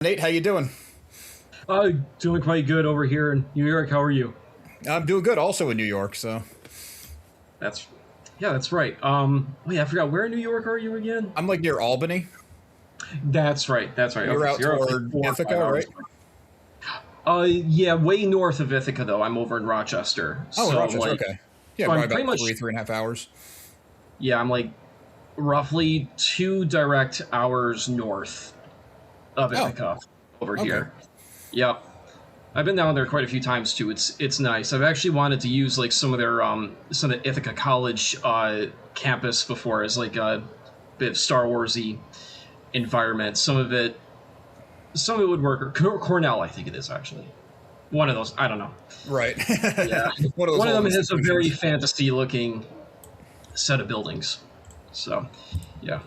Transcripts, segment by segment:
Nate, how you doing? Doing quite good over here in New York. How are you? I'm doing good, also in New York. So That's, yeah, that's right. Wait, I forgot. Where in New York are you again? I'm like near Albany. That's right. That's right. You're Okay, out so you're up like toward 4 or 5 Ithaca, hours. right? Yeah, way north of Ithaca though. I'm over in Rochester. Oh, in So I'm Rochester. like, Okay. Yeah, so I'm probably pretty about much, three and a half hours. yeah, I'm like roughly 2 direct hours north of Oh, Ithaca over okay. here. Yep. I've been down there quite a few times too. It's nice. I've actually wanted to use like some of the Ithaca College campus before as like a bit of Star Warsy environment. Some of it would work. Or Cornell, I think it is actually one of those. I don't know. Right. Yeah, One of those one of old them has a very institutions. fantasy looking set of buildings. So, yeah.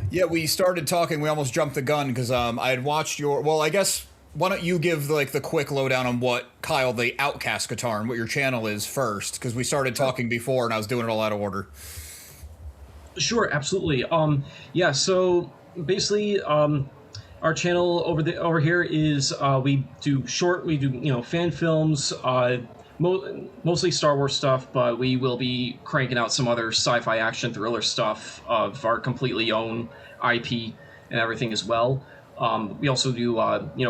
Yeah, we started talking. We almost jumped the gun because I had watched your. Well, I guess why don't you give like the quick lowdown on what Kyle the Outcast Katarn, what your channel is first? Because we started talking before and I was doing it all out of order. Sure, absolutely. Yeah. So basically, our channel over here is we do fan films, mostly Star Wars stuff, but we will be cranking out some other sci-fi action thriller stuff of our completely own IP and everything as well. We also do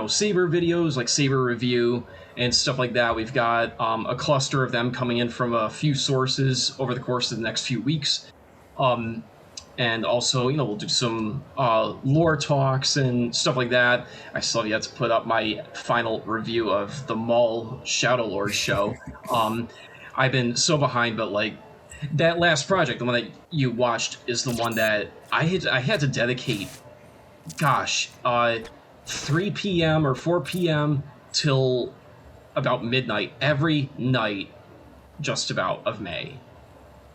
Saber videos like Saber review and stuff like that. We've got a cluster of them coming in from a few sources over the course of the next few weeks. And also, we'll do some lore talks and stuff like that. I still have yet to put up my final review of the Maul Shadow Lord show. I've been so behind, but like that last project, the one that you watched, is the one that I had to dedicate. Gosh, 3 p.m. or 4 p.m. till about midnight every night, just about of May,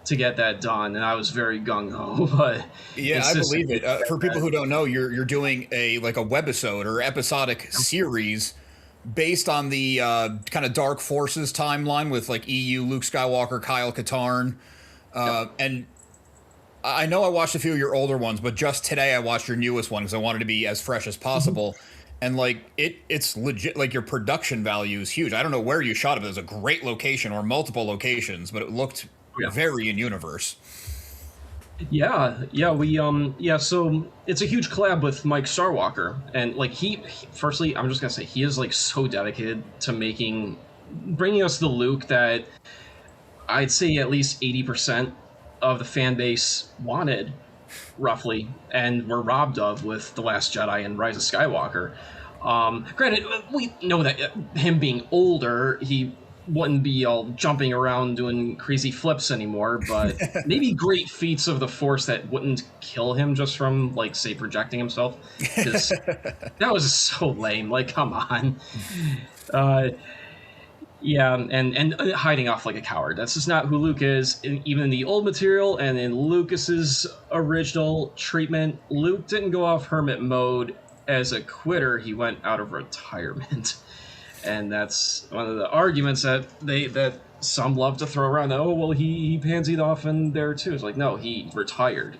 to get that done, and I was very gung ho. But Yeah, it's I just believe it. For people who don't know, you're doing a like a webisode or episodic series based on the kind of Dark Forces timeline with like EU, Luke Skywalker, Kyle Katarn, and I know I watched a few of your older ones, but just today I watched your newest one because I wanted to be as fresh as possible. And like it's legit. Like your production value is huge. I don't know where you shot it. But it was a great location or multiple locations, but it looked yeah. very in universe. Yeah. So it's a huge collab with Mike Starwalker, and like firstly, I'm just gonna say he is like so dedicated to bringing us the Luke that I'd say at least 80% of the fan base wanted, roughly, and were robbed of with The Last Jedi and Rise of Skywalker. Granted, we know that him being older, he wouldn't be all jumping around doing crazy flips anymore, but maybe great feats of the Force that wouldn't kill him just from, like, say, projecting himself. Because that was so lame. Like, come on. Yeah, and hiding off like a coward. That's just not who Luke is. Even in the old material and in Lucas's original treatment, Luke didn't go off hermit mode as a quitter. He went out of retirement. And that's one of the arguments that some love to throw around. Oh, well, he pansied off in there too. It's like, no, he retired.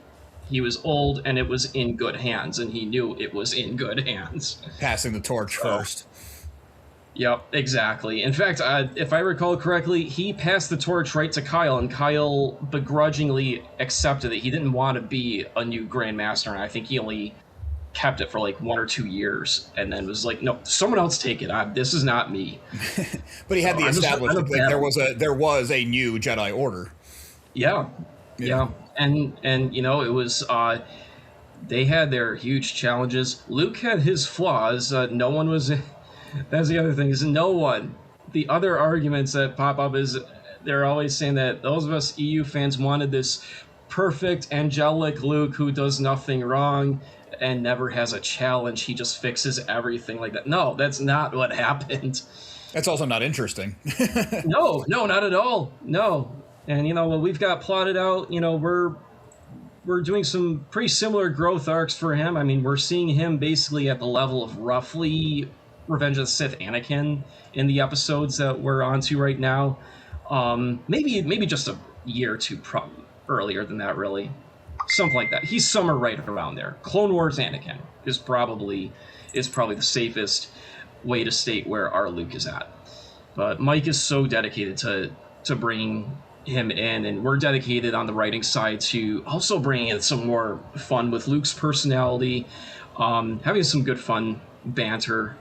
He was old, and it was in good hands, and he knew it was in good hands. Passing the torch first. Yep, exactly. In fact, if I recall correctly, he passed the torch right to Kyle, and Kyle begrudgingly accepted it. He didn't want to be a new Grand Master, and I think he only kept it for like 1 or 2 years, and then was like, "No, someone else take it. This is not me." But he had the established like, there was a new Jedi Order. Yeah. And it was they had their huge challenges. Luke had his flaws. No one was. That's the other thing, is no one. The other arguments that pop up is they're always saying that those of us EU fans wanted this perfect angelic Luke who does nothing wrong and never has a challenge. He just fixes everything like that. No, that's not what happened. That's also not interesting. No, not at all. No. And what we've got plotted out, we're doing some pretty similar growth arcs for him. I mean, we're seeing him basically at the level of roughly Revenge of the Sith Anakin in the episodes that we're onto right now. Maybe just a year or two earlier than that, really. Something like that. He's somewhere right around there. Clone Wars Anakin is probably is probably the safest way to state where our Luke is at. But Mike is so dedicated to bringing him in, and we're dedicated on the writing side to also bringing in some more fun with Luke's personality, having some good fun banter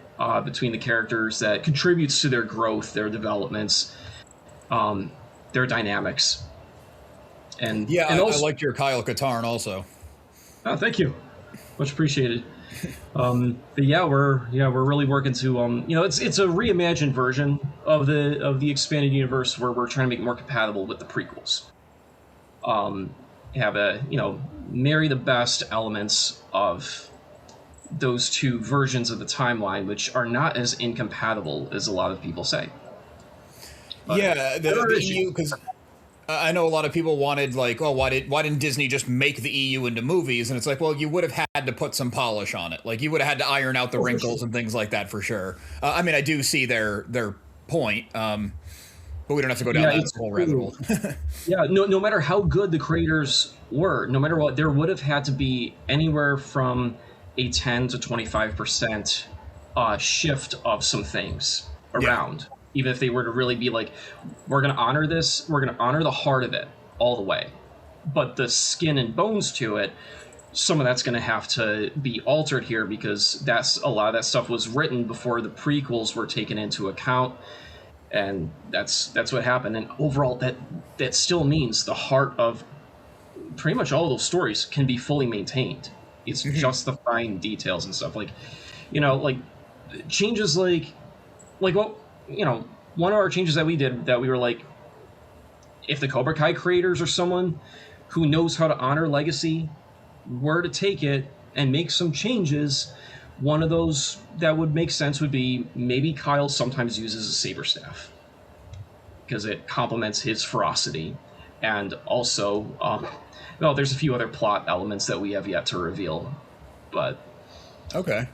between the characters that contributes to their growth, their developments, their dynamics. And Yeah, and I also, liked your Kyle Katarn also. oh, thank you, much appreciated. But yeah, we're really working to it's a reimagined version of the expanded universe where we're trying to make it more compatible with the prequels. Have a marry the best elements of those two versions of the timeline, which are not as incompatible as a lot of people say. But Yeah, there are the issues. EU, because I know a lot of people wanted, like, oh, why didn't Disney just make the EU into movies? And it's like, well, you would have had to put some polish on it. Like, you would have had to iron out the wrinkles and things like that for sure. I mean, I do see their point, but we don't have to go down Yeah, that it's whole rabbit true. hole. Yeah, no matter how good the creators were, no matter what, there would have had to be anywhere from a 10 to 25% shift of some things Yeah. around. Even if they were to really be like, we're going to honor this, we're going to honor the heart of it all the way. But the skin and bones to it, some of that's going to have to be altered here because a lot of that stuff was written before the prequels were taken into account, and that's what happened. And overall, that still means the heart of pretty much all of those stories can be fully maintained. It's just the fine details and stuff, like like changes like what one of our changes that we did, that we were like, if the Cobra Kai creators or someone who knows how to honor legacy were to take it and make some changes, one of those that would make sense would be maybe Kyle sometimes uses a saber staff because it complements his ferocity, and also well, there's a few other plot elements that we have yet to reveal, but Okay.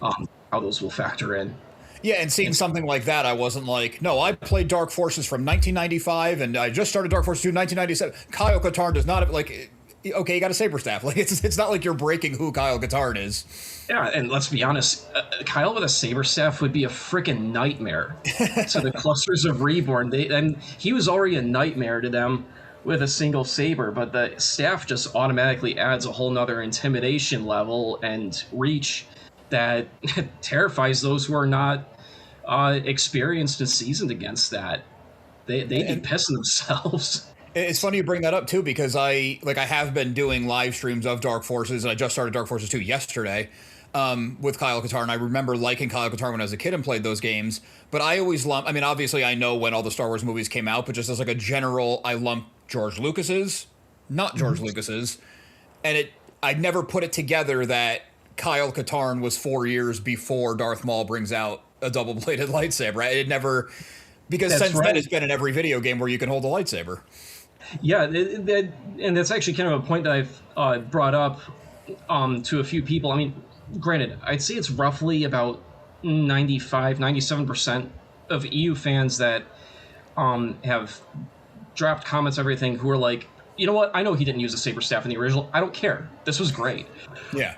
how those will factor in. Yeah, and seeing something like that, I wasn't like, no, I played Dark Forces from 1995, and I just started Dark Forces 2 in 1997. Kyle Katarn does not have, like, okay, you got a saber staff. Like, it's not like you're breaking who Kyle Katarn is. Yeah, and let's be honest, Kyle with a saber staff would be a freaking nightmare to the clusters of Reborn. And he was already a nightmare to them with a single saber, but the staff just automatically adds a whole nother intimidation level and reach that terrifies those who are not experienced and seasoned against that. They'd be pissing themselves. It's funny you bring that up too, because I have been doing live streams of Dark Forces, and I just started Dark Forces 2 yesterday with Kyle Katarn. I remember liking Kyle Katarn when I was a kid and played those games, but I always lump, I mean, obviously I know when all the Star Wars movies came out, but just as like a general, I lump George Lucas's, not George Lucas's, and I never put it together that Kyle Katarn was 4 years before Darth Maul brings out a double-bladed lightsaber, right? It never, because That's since right. then it's been in every video game where you can hold a lightsaber. Yeah, and that's actually kind of a point that I've brought up to a few people. I mean, granted, I'd say it's roughly about 95, 97% of EU fans that have dropped comments, everything, who are like, you know what, I know he didn't use a saber staff in the original. I don't care. This was great. Yeah.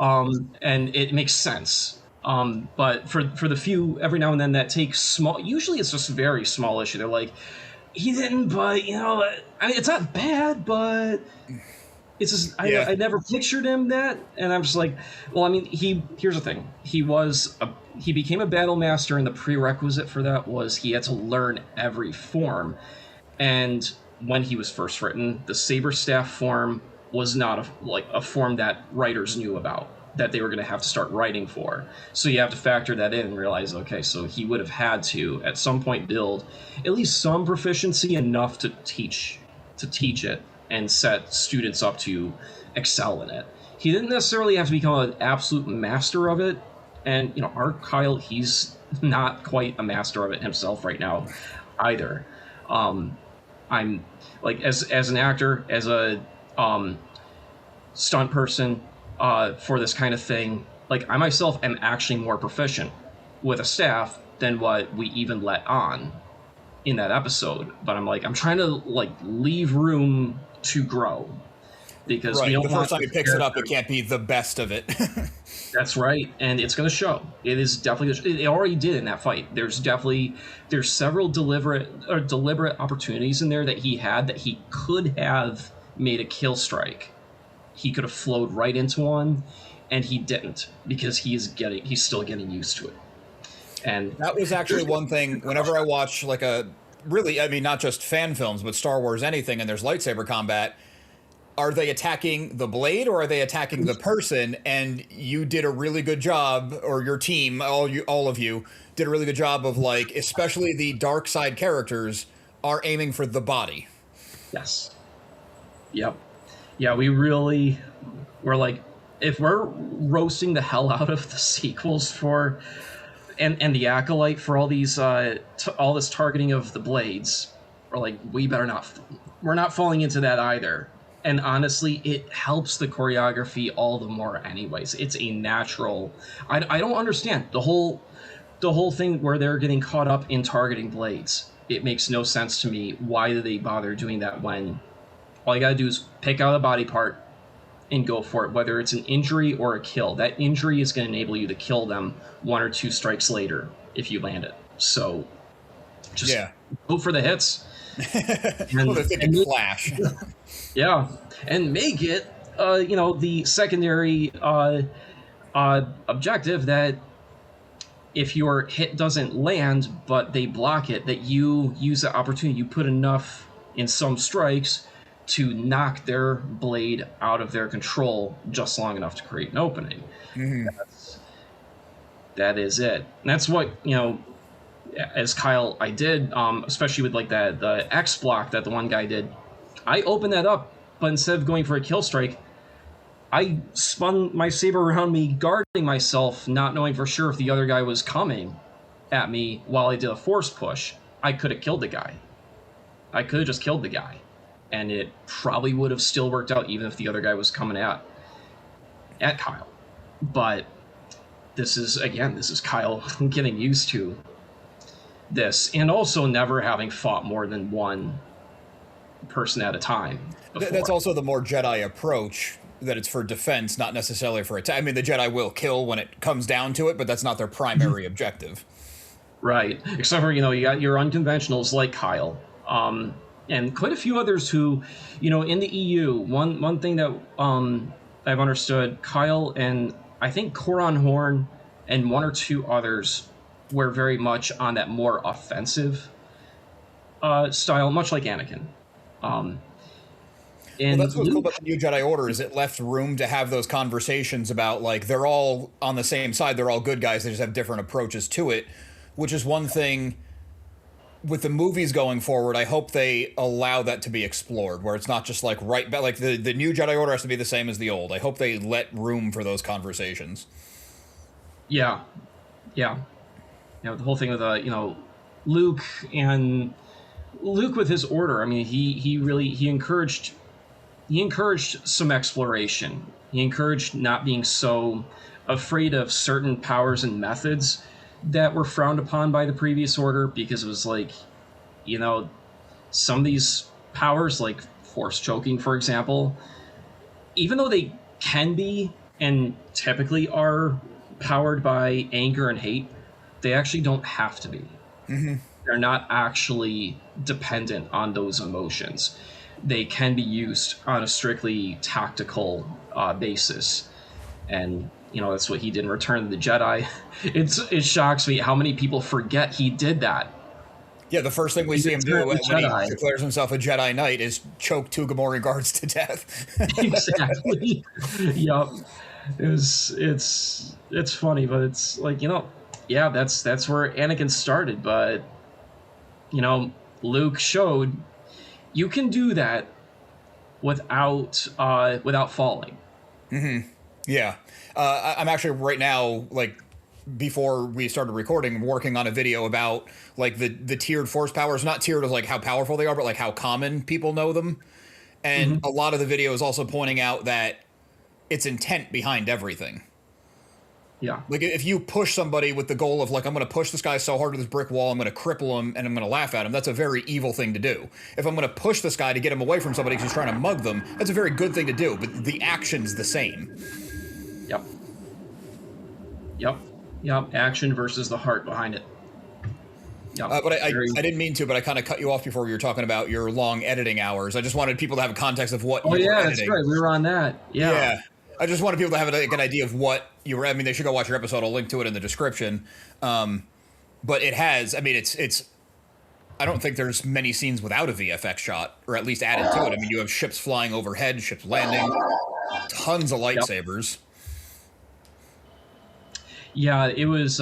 And it makes sense. But for the few, every now and then, that take small, usually it's just a very small issue. They're like, he didn't, but, I mean, it's not bad, but it's just, Yeah. I never pictured him that. And I'm just like, well, I mean, here's the thing. He became a battle master, and the prerequisite for that was he had to learn every form. And when he was first written, the saber staff form was not a form that writers knew about, that they were going to have to start writing for. So you have to factor that in and realize, okay, so he would have had to at some point build at least some proficiency enough to teach it and set students up to excel in it. He didn't necessarily have to become an absolute master of it. And our Kyle, he's not quite a master of it himself right now either. I'm like, as an actor, as a stunt person, for this kind of thing, like, I myself am actually more proficient with a staff than what we even let on in that episode. But I'm trying to leave room to grow. because we Right. The don't first want time he this picks it up, it character. can't be the best of it. That's right, and it's going to show. It is definitely. It already did in that fight. There's several deliberate opportunities in there that he had that he could have made a kill strike. He could have flowed right into one, and he didn't because he's still getting used to it. And That was actually one thing whenever I watch like a really, I mean, not just fan films, but Star Wars anything, and there's lightsaber combat. Are they attacking the blade or are they attacking the person? And you did a really good job, or your team, all of you did a really good job of like, especially the dark side characters are aiming for the body. yes, yep, yeah, we're like, if we're roasting the hell out of the sequels for and the acolyte for all these all this targeting of the blades, we're like, we're not falling into that either. And honestly, it helps the choreography all the more anyways. It's a natural. I don't understand the whole thing where they're getting caught up in targeting blades. It makes no sense to me. Why do they bother doing that when all you gotta do is pick out a body part and go for it, whether it's an injury or a kill. That injury is going to enable you to kill them one or two strikes later if you land it. So just go for the hits. Well, they're thinking flash. Yeah, and make it, the secondary objective that if your hit doesn't land but they block it, that you use the opportunity, you put enough in some strikes to knock their blade out of their control just long enough to create an opening. Mm-hmm. That is it. And that's what, as Kyle, I did, especially with like the X block that the one guy did. I opened that up, but instead of going for a kill strike, I spun my saber around me, guarding myself, not knowing for sure if the other guy was coming at me while I did a force push. I could have killed the guy. I could have just killed the guy. And it probably would have still worked out even if the other guy was coming at Kyle. But this is Kyle getting used to this, and also never having fought more than one person at a time before. That's also the more Jedi approach, that it's for defense, not necessarily for attack. I mean, the Jedi will kill when it comes down to it, but that's not their primary objective. Right. Except for, you got your unconventionals like Kyle. And quite a few others who, in the EU, one thing that I've understood, Kyle and I think Coron Horn and one or two others were very much on that more offensive style, much like Anakin. Well, that's what's cool about the New Jedi Order, is it left room to have those conversations about, like, they're all on the same side, they're all good guys, they just have different approaches to it, which is one thing. With the movies going forward, I hope they allow that to be explored, where it's not just like right back, like the new Jedi Order has to be the same as the old. I hope they let room for those conversations. Yeah. The whole thing with Luke with his order. I mean, he encouraged some exploration. He encouraged not being so afraid of certain powers and methods that were frowned upon by the previous order, because it was like, some of these powers, like force choking, for example, even though they can be and typically are powered by anger and hate, they actually don't have to be. Mm-hmm. They're not actually dependent on those emotions. They can be used on a strictly tactical basis. And that's what he did in Return of the Jedi. It shocks me how many people forget he did that. Yeah, the first thing we see him do when he declares himself a Jedi Knight is choke two Gamorrean guards to death. Exactly. Yep. It's funny, but it's like, that's where Anakin started. But Luke showed you can do that without falling. Mm-hmm. Yeah. I'm actually right now, like, before we started recording, working on a video about, like, the tiered force powers, not tiered as, like, how powerful they are, but, like, how common people know them. And a lot of the video is also pointing out that it's intent behind everything. Yeah. Like if you push somebody with the goal of like, I'm going to push this guy so hard to this brick wall, I'm going to cripple him and I'm going to laugh at him. That's a very evil thing to do. If I'm going to push this guy to get him away from somebody who's trying to mug them, that's a very good thing to do. But the action's the same. Yep. Yep. Yep. Action versus the heart behind it. Yep. But I didn't mean to, but I kind of cut you off before you were talking about your long editing hours. I just wanted people to have a context of what. Oh you were yeah, editing. that's right. We were on that. Yeah. Yeah. I just wanted people to have like an idea of what you were. I mean, they should go watch your episode. I'll link to it in the description. But it has. I mean, it's. I don't think there's many scenes without a VFX shot, or at least added to it. I mean, you have ships flying overhead, ships landing, tons of lightsabers. Yeah, it was.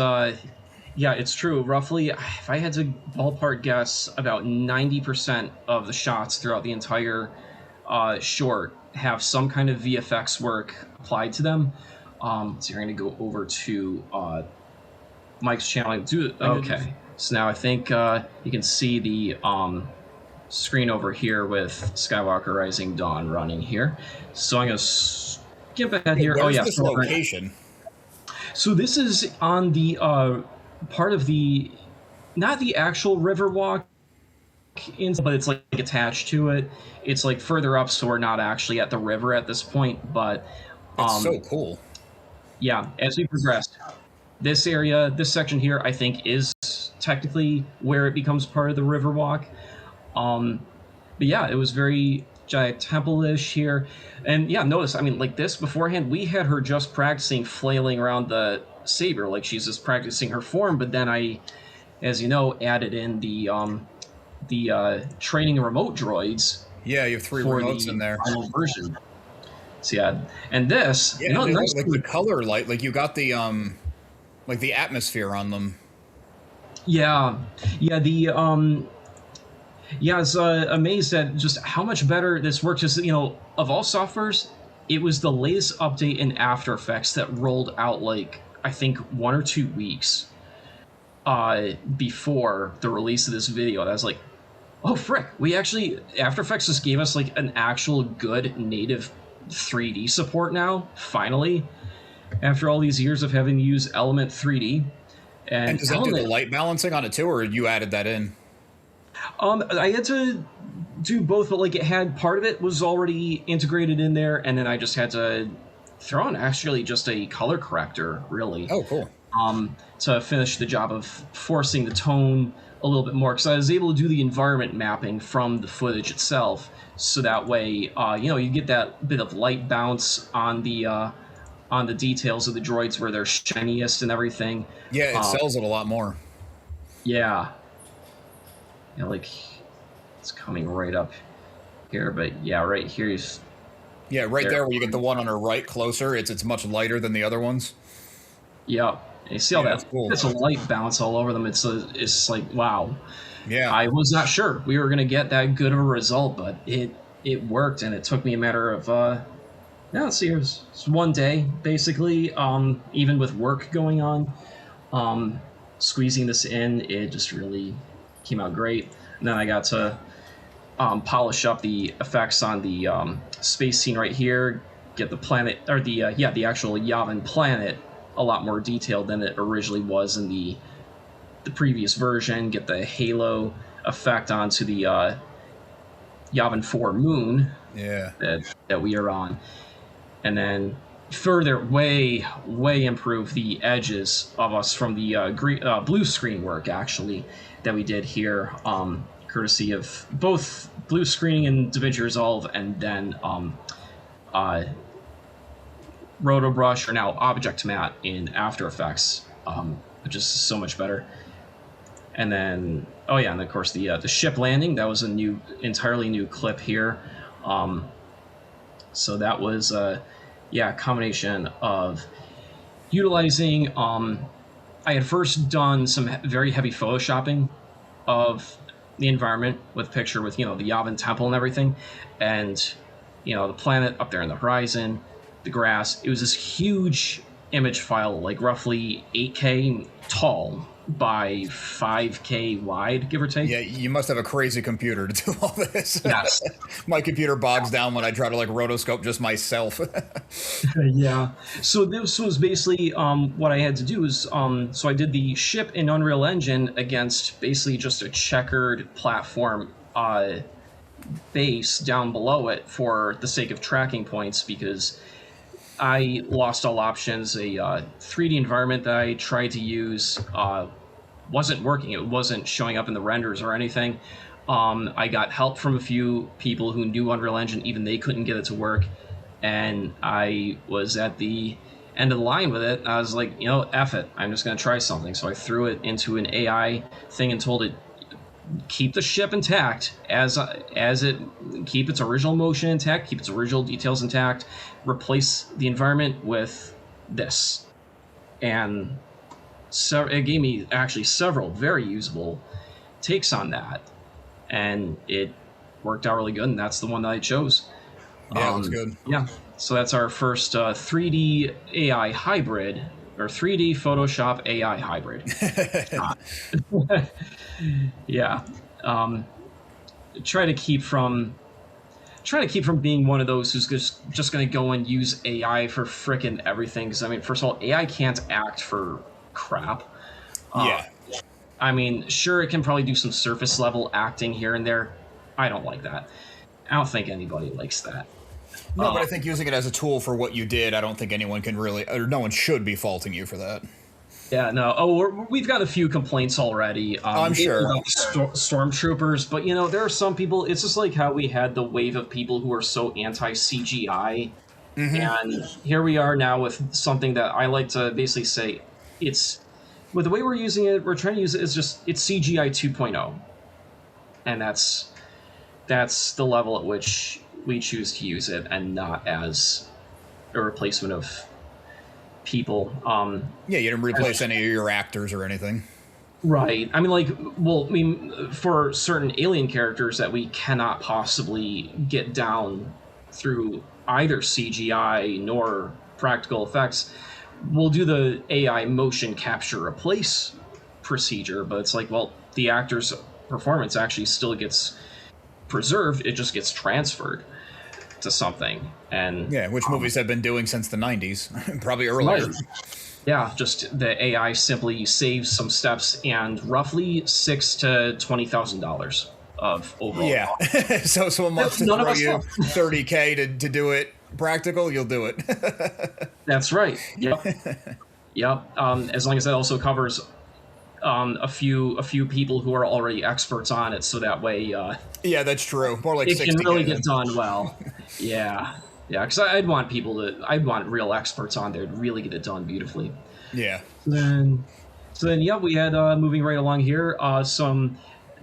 Yeah, it's true. Roughly, if I had to ballpark guess, about 90% of the shots throughout the entire short have some kind of VFX work applied to them. So you're going to go over to Mike's channel. Okay, so now I think you can see the screen over here with Skywalker Rising Dawn running here. So I'm going to skip ahead here. Where's oh yeah, this location? So this is on the part of the, not the actual Riverwalk, but it's like attached to it. It's like further up, so we're not actually at the river at this point. But it's so cool. Yeah, as we progressed, this area, this section here, I think is technically where it becomes part of the Riverwalk. But yeah, it was very giant temple-ish here. And yeah, notice, I mean, like this beforehand, we had her just practicing flailing around the saber, like she's just practicing her form. But then I, as you know, added in the training remote droids. Yeah, you have 3 remotes in there. Final version. So yeah, and this, yeah, nice like the color light, like you got the like the atmosphere on them. Yeah, yeah, yeah, I was amazed at just how much better this works. Just, you know, of all softwares, it was the latest update in After Effects that rolled out like I think 1 or 2 weeks before the release of this video. And I was like, oh frick, we actually, After Effects just gave us like an actual good native 3D support now, finally, after all these years of having to use Element 3D. And does that do the light balancing on it too, or you added that in? I had to do both, but like it had part of it was already integrated in there, and then I just had to throw in actually just a color corrector, really. Oh, cool. To finish the job of forcing the tone a little bit more, because I was able to do the environment mapping from the footage itself, so that way, you know, you get that bit of light bounce on the details of the droids where they're shiniest and everything. Yeah, it sells it a lot more. Yeah. Yeah, like it's coming right up here, but yeah, right here is. Yeah, right there where you get the one on her right closer, it's much lighter than the other ones. Yeah, and you see all that? Cool. It's a light bounce all over them. It's like wow. Yeah. I was not sure we were gonna get that good of a result, but it worked, and it took me a matter of now let's see, it's one day basically. Even with work going on, squeezing this in, it just really came out great. And then I got to polish up the effects on the space scene right here, get the planet, or the actual Yavin planet a lot more detailed than it originally was in the previous version, get the halo effect onto the Yavin 4 moon that we are on, and then further way improve the edges of us from the blue screen work actually that we did here, courtesy of both blue screening in DaVinci Resolve and then Roto Brush, or now Object Matte in After Effects, which is so much better. And then, oh yeah, and of course the ship landing, that was a entirely new clip here. So that was a combination of utilizing. I had first done some very heavy photoshopping of the environment with picture with, you know, the Yavin temple and everything, and, you know, the planet up there in the horizon, the grass. It was this huge image file, like roughly 8K tall, by 5K wide, give or take. Yeah, you must have a crazy computer to do all this. Yes. My computer bogs down when I try to like rotoscope just myself. Yeah. So this was basically what I had to do is so I did the ship in Unreal Engine against basically just a checkered platform base down below it for the sake of tracking points because I lost all options. A 3D environment that I tried to use wasn't working. It wasn't showing up in the renders or anything. I got help from a few people who knew Unreal Engine. Even they couldn't get it to work. And I was at the end of the line with it. I was like, F it. I'm just going to try something. So I threw it into an AI thing and told it, keep the ship intact as it keep its original motion intact, keep its original details intact, replace the environment with this. And so it gave me actually several very usable takes on that. And it worked out really good, and that's the one that I chose. Yeah, it was good. Yeah, so that's our first 3D AI hybrid, or 3D Photoshop AI hybrid. Yeah, try to keep from being one of those who's just going to go and use AI for frickin' everything. Because I mean, first of all, AI can't act for crap. Yeah. I mean, sure, it can probably do some surface level acting here and there. I don't like that. I don't think anybody likes that. No, but I think using it as a tool for what you did, I don't think anyone can really, or no one should be faulting you for that. Yeah, no. Oh, we've got a few complaints already. I'm sure. About stormtroopers, but there are some people. It's just like how we had the wave of people who are so anti-CGI, and here we are now with something that I like to basically say, it's with the way we're using it. We're trying to use it as it's CGI 2.0, and that's the level at which we choose to use it, and not as a replacement of people. Yeah, you didn't replace any of your actors or anything. Right. I mean, for certain alien characters that we cannot possibly get down through either CGI nor practical effects, we'll do the AI motion capture replace procedure, but it's like, well, the actor's performance actually still gets preserved, it just gets transferred to something. And yeah, which movies have been doing since the 90s, probably earlier. Right. Yeah, just the AI simply saves some steps and roughly $6,000 to $20,000 of overall. Yeah, so someone wants to throw you $30K to do it practical, you'll do it. That's right. Yep. Yep. As long as that also covers a few people who are already experts on it, so that way. Yeah, that's true. More like it 60K can really then. get done well. Yeah. Yeah, because I'd want real experts on there to really get it done beautifully. Yeah. So then, yeah, we had moving right along here.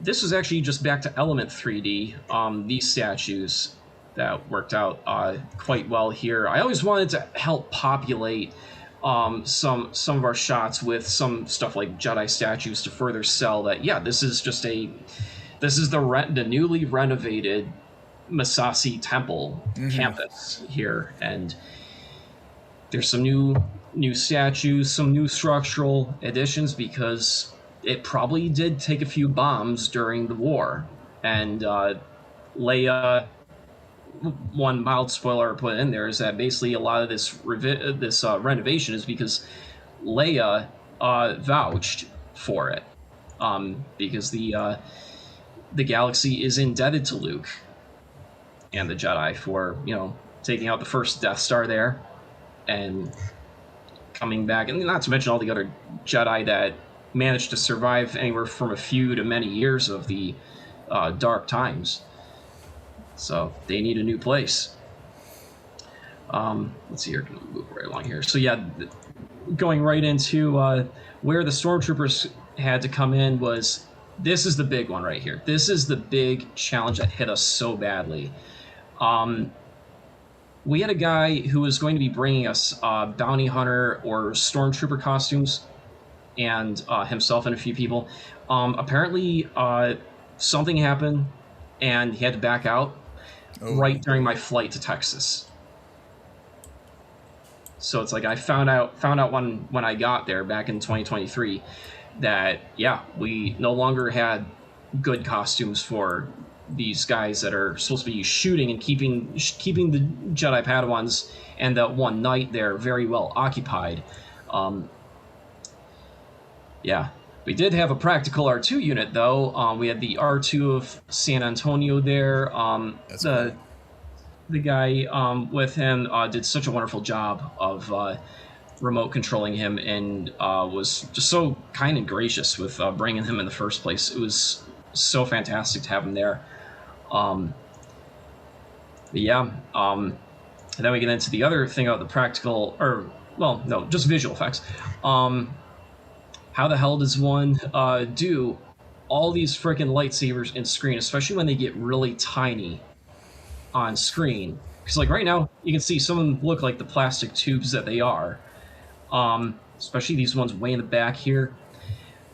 This was actually just back to Element 3D. These statues that worked out quite well here. I always wanted to help populate some of our shots with some stuff like Jedi statues to further sell that. Yeah, this is the newly renovated Masasi Temple campus here, and there's some new statues, some new structural additions, because it probably did take a few bombs during the war, and Leia, one mild spoiler I put in there is that basically a lot of this renovation is because Leia vouched for it, because the galaxy is indebted to Luke and the Jedi for taking out the first Death Star there and coming back, and not to mention all the other Jedi that managed to survive anywhere from a few to many years of the dark times. So they need a new place. Let's see here, can we move right along here? So yeah, going right into where the stormtroopers had to come in was, this is the big one right here. This is the big challenge that hit us so badly. We had a guy who was going to be bringing us bounty hunter or stormtrooper costumes, and himself and a few people. Apparently, something happened, and he had to back out right during my flight to Texas. So it's like I found out when I got there back in 2023, that, yeah, we no longer had good costumes for these guys that are supposed to be shooting and keeping the Jedi Padawans and that one knight there very well occupied. Um, yeah, we did have a practical R2 unit though. We had the R2 of San Antonio there. That's cool. The guy with him did such a wonderful job of remote controlling him, and was just so kind and gracious with bringing him in the first place. It was so fantastic to have him there. But yeah, and then we get into the other thing about the practical, or well, no, just visual effects. How the hell does one do all these freaking lightsabers in screen, especially when they get really tiny on screen? Because like right now, you can see some of them look like the plastic tubes that they are. Especially these ones way in the back here.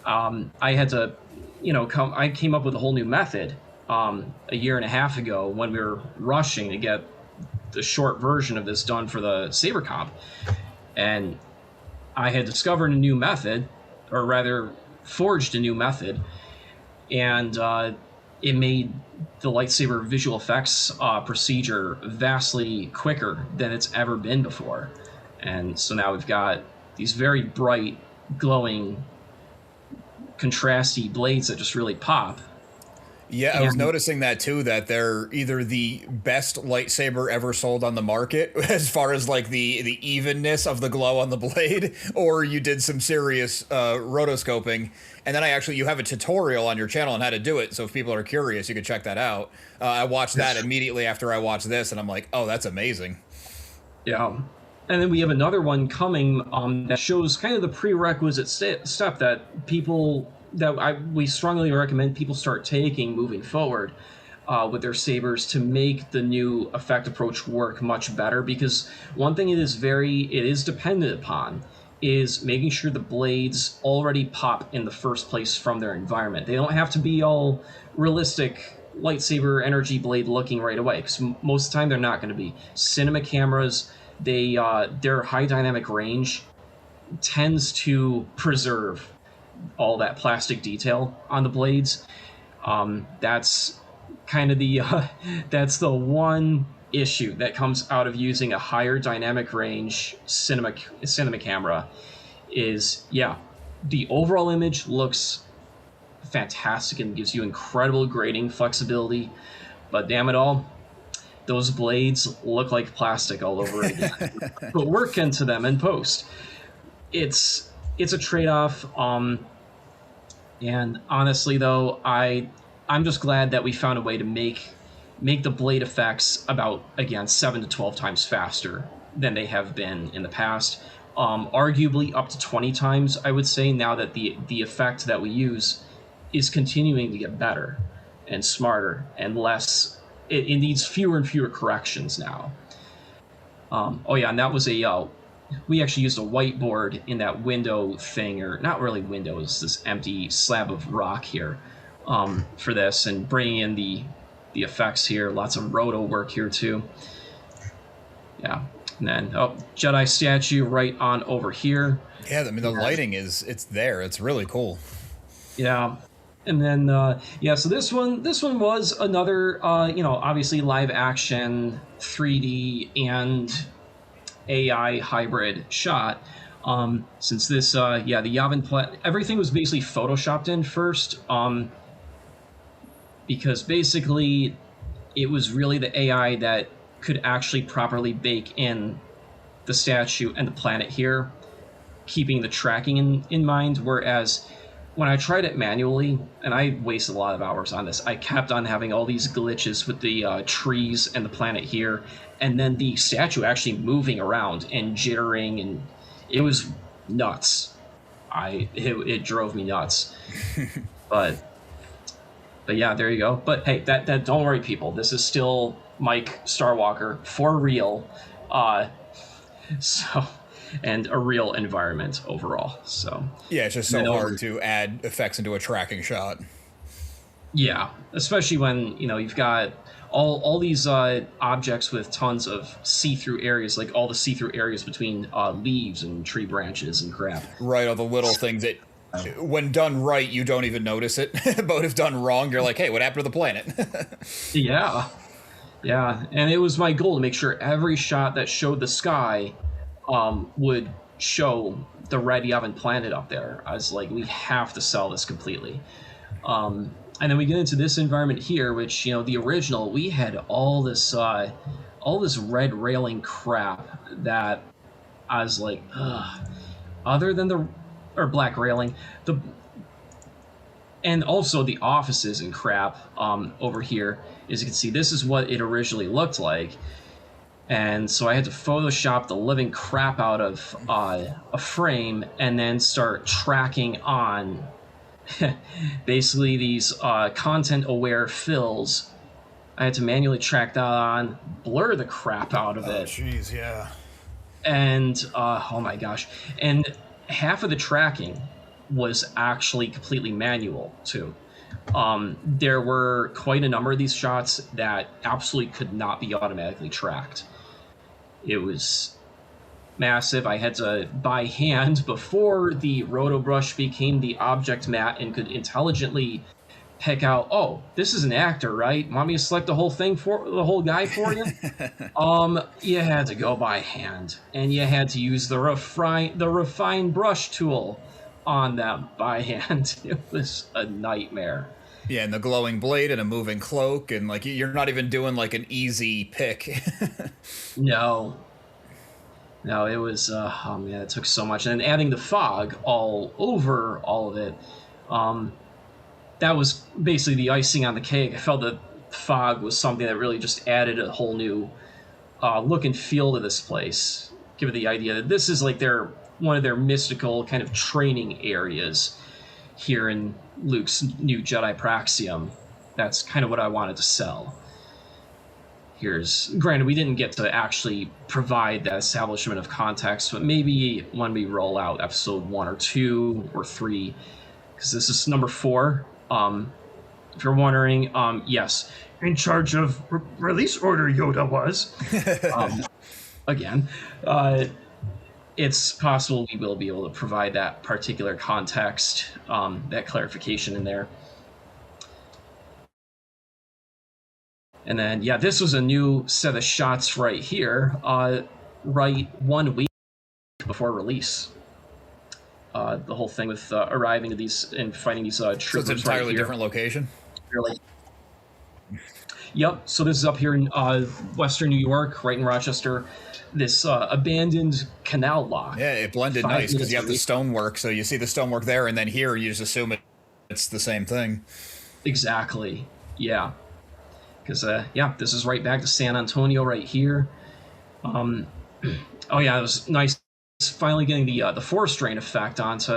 I had to, I came up with a whole new method a year and a half ago when we were rushing to get the short version of this done for the Sabercomp. And I had discovered a new method, or rather forged a new method, and it made the lightsaber visual effects procedure vastly quicker than it's ever been before. And so now we've got these very bright, glowing, contrasty blades that just really pop. Yeah, I was noticing that too, that they're either the best lightsaber ever sold on the market as far as like the evenness of the glow on the blade, or you did some serious rotoscoping. And then you have a tutorial on your channel on how to do it, so if people are curious, you can check that out. I watched that immediately after I watched this, and I'm like, oh, that's amazing. Yeah. And then we have another one coming that shows kind of the prerequisite step that we strongly recommend people start taking moving forward with their sabers to make the new effect approach work much better. Because one thing it is dependent upon is making sure the blades already pop in the first place from their environment. They don't have to be all realistic lightsaber energy blade looking right away, because most of the time they're not going to be. Cinema cameras, their high dynamic range tends to preserve all that plastic detail on the blades. That's kind of that's the one issue that comes out of using a higher dynamic range cinema camera. Is the overall image looks fantastic and gives you incredible grading flexibility, but damn it all, those blades look like plastic all over again. Put work into them in post. It's a trade-off. And honestly, though, I'm just glad that we found a way to make the blade effects about, again, 7 to 12 times faster than they have been in the past. Arguably up to 20 times, I would say, now that the effect that we use is continuing to get better and smarter and less. It needs fewer and fewer corrections now. And that was we actually used a whiteboard in that window thing, or not really windows, this empty slab of rock here for this, and bringing in the effects here. Lots of roto work here too. Yeah, and then Jedi statue right on over here. Yeah, I mean the lighting it's there. It's really cool. Yeah. And then, so this one was another, obviously live action, 3D, and AI hybrid shot. Since this, the Yavin everything was basically photoshopped in first, because basically it was really the AI that could actually properly bake in the statue and the planet here, keeping the tracking in mind, whereas when I tried it manually, and I wasted a lot of hours on this, I kept on having all these glitches with the trees and the planet here, and then the statue actually moving around and jittering, and it was nuts. It drove me nuts. but yeah, there you go. But hey, that don't worry, people. This is still Mike Starwalker for real. And a real environment overall. So yeah, it's just so hard to add effects into a tracking shot. Yeah, especially when you've got all these objects with tons of see-through areas, like all the see-through areas between leaves and tree branches and crap. Right, all the little things that When done right, you don't even notice it. But if done wrong, you're like, hey, what happened to the planet? Yeah, yeah, and it was my goal to make sure every shot that showed the sky would show the red Yavin planet up there. I was like, we have to sell this completely. And then we get into this environment here, which, you know, the original, we had all this red railing crap that I was like, ugh. Other than or black railing, and also the offices and crap over here. As you can see, this is what it originally looked like. And so I had to Photoshop the living crap out of a frame and then start tracking on basically these content-aware fills. I had to manually track that on, blur the crap out of it. Oh, jeez, yeah. And, oh my gosh. And half of the tracking was actually completely manual, too. There were quite a number of these shots that absolutely could not be automatically tracked. It was massive. I had to, by hand, before the rotobrush became the object mat and could intelligently pick out, oh, this is an actor, right? Want me to select the whole thing for the whole guy for you? You had to go by hand, and you had to use the refine brush tool on them by hand. It was a nightmare. Yeah, and the glowing blade and a moving cloak, and like you're not even doing like an easy pick. No, it was oh man, it took so much, and then adding the fog all over all of it. That was basically the icing on the cake. I felt that fog was something that really just added a whole new look and feel to this place. Give it the idea that this is like one of their mystical kind of training areas here in Luke's new Jedi Praxium. That's kind of what I wanted to sell. Granted, we didn't get to actually provide that establishment of context, but maybe when we roll out episode 1 or 2 or 3, because this is number 4. If you're wondering, yes, in charge of release order Yoda was. Again, it's possible we will be able to provide that particular context, that clarification in there. And then, yeah, this was a new set of shots right here, right 1 week before release. The whole thing with arriving to these and fighting these troopers. So it's an entirely different location? Really. Yep, so this is up here in western New York, right in Rochester. This abandoned canal lock. Yeah, it blended nice because you have the stonework, so you see the stonework there, and then here you just assume it's the same thing. Exactly, yeah. Because, yeah, this is right back to San Antonio right here. Oh, yeah, it was nice finally getting the Force Drain effect onto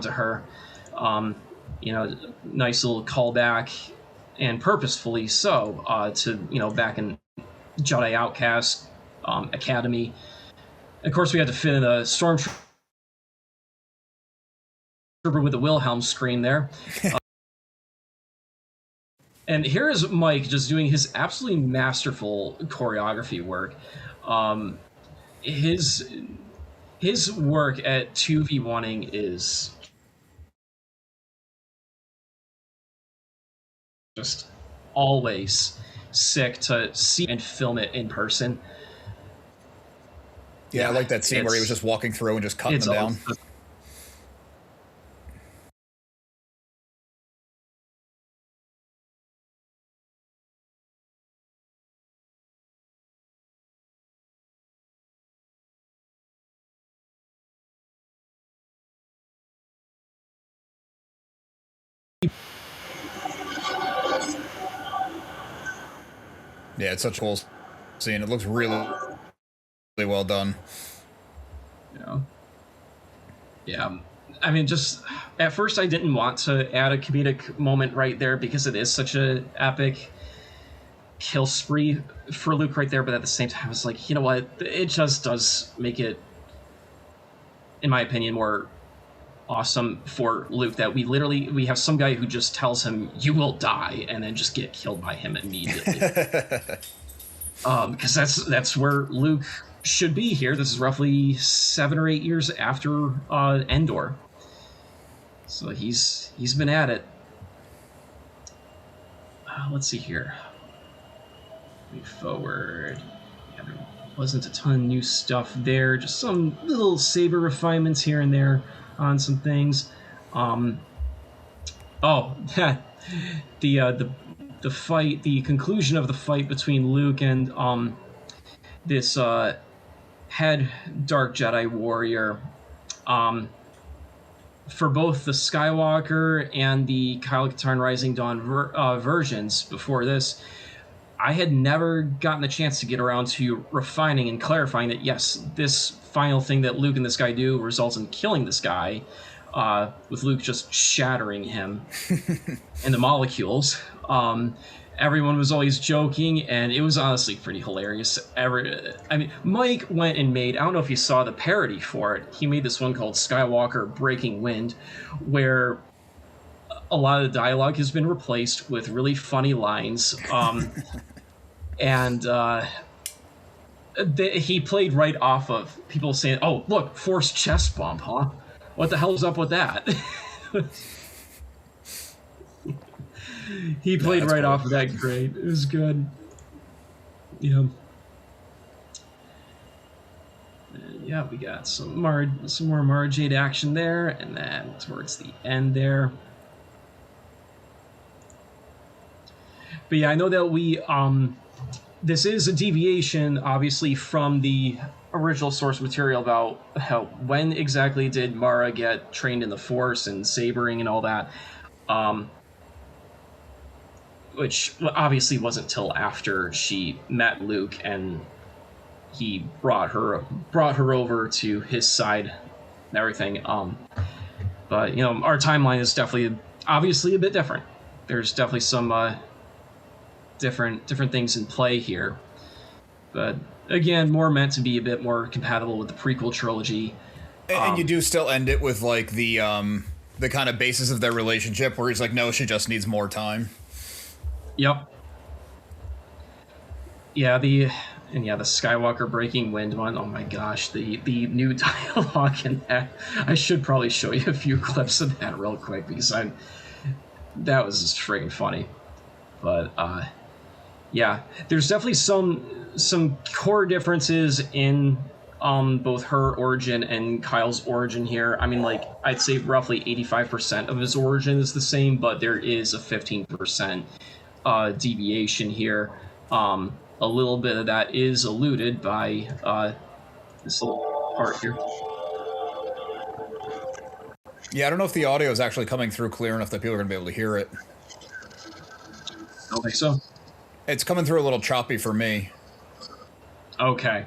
her. You know, nice little callback, and purposefully so, to, you know, back in Jedi Outcast Academy. Of course, we had to fit in a Stormtrooper with the Wilhelm scream there. And here is Mike just doing his absolutely masterful choreography work. His work at 2v1ing is just always sick to see and film it in person. Yeah, I like that scene where he was just walking through and just cutting them down. Yeah, it's such a cool scene. It looks really, really well done. Yeah. I mean, just at first I didn't want to add a comedic moment right there because it is such a epic kill spree for Luke right there, but at the same time I was like, you know what, it just does make it, in my opinion, more awesome for Luke that we have some guy who just tells him you will die and then just get killed by him immediately. Because that's where Luke should be here. This is roughly 7 or 8 years after Endor. So he's been at it. Let's see here. Move forward. Yeah, there wasn't a ton of new stuff there. Just some little saber refinements here and there on some things. The fight, the conclusion of the fight between Luke and this head Dark Jedi warrior. For both the Skywalker and the Kyle Katarn Rising Dawn versions before this, I had never gotten the chance to get around to refining and clarifying that, yes, this final thing that Luke and this guy do results in killing this guy, with Luke just shattering him into molecules. Everyone was always joking, and it was honestly pretty hilarious. Mike went and made, I don't know if you saw the parody for it, he made this one called Skywalker Breaking Wind, where a lot of the dialogue has been replaced with really funny lines. And he played right off of people saying, "Oh, look, forced chest bump, huh? What the hell's up with that?" He played right off of that. Great. It was good. Yeah. Yeah, we got some more Mara Jade action there, and then towards the end there. But yeah, I know that we this is a deviation, obviously, from the original source material about how when exactly did Mara get trained in the Force and sabering and all that. Which obviously wasn't till after she met Luke and he brought her over to his side and everything. But our timeline is definitely obviously a bit different. There's definitely some different things in play here. But again, more meant to be a bit more compatible with the prequel trilogy. And you do still end it with like the kind of basis of their relationship where he's like, no, she just needs more time. Yep. Yeah, the Skywalker Breaking Wind one. Oh my gosh, the new dialogue in that. I should probably show you a few clips of that real quick because that was just friggin' funny. But yeah, there's definitely some core differences in both her origin and Kyle's origin here. I mean, like, I'd say roughly 85% of his origin is the same, but there is a 15% deviation here. A little bit of that is eluded by this little part here. Yeah, I don't know if the audio is actually coming through clear enough that people are going to be able to hear it. I don't think so. It's coming through a little choppy for me. Okay,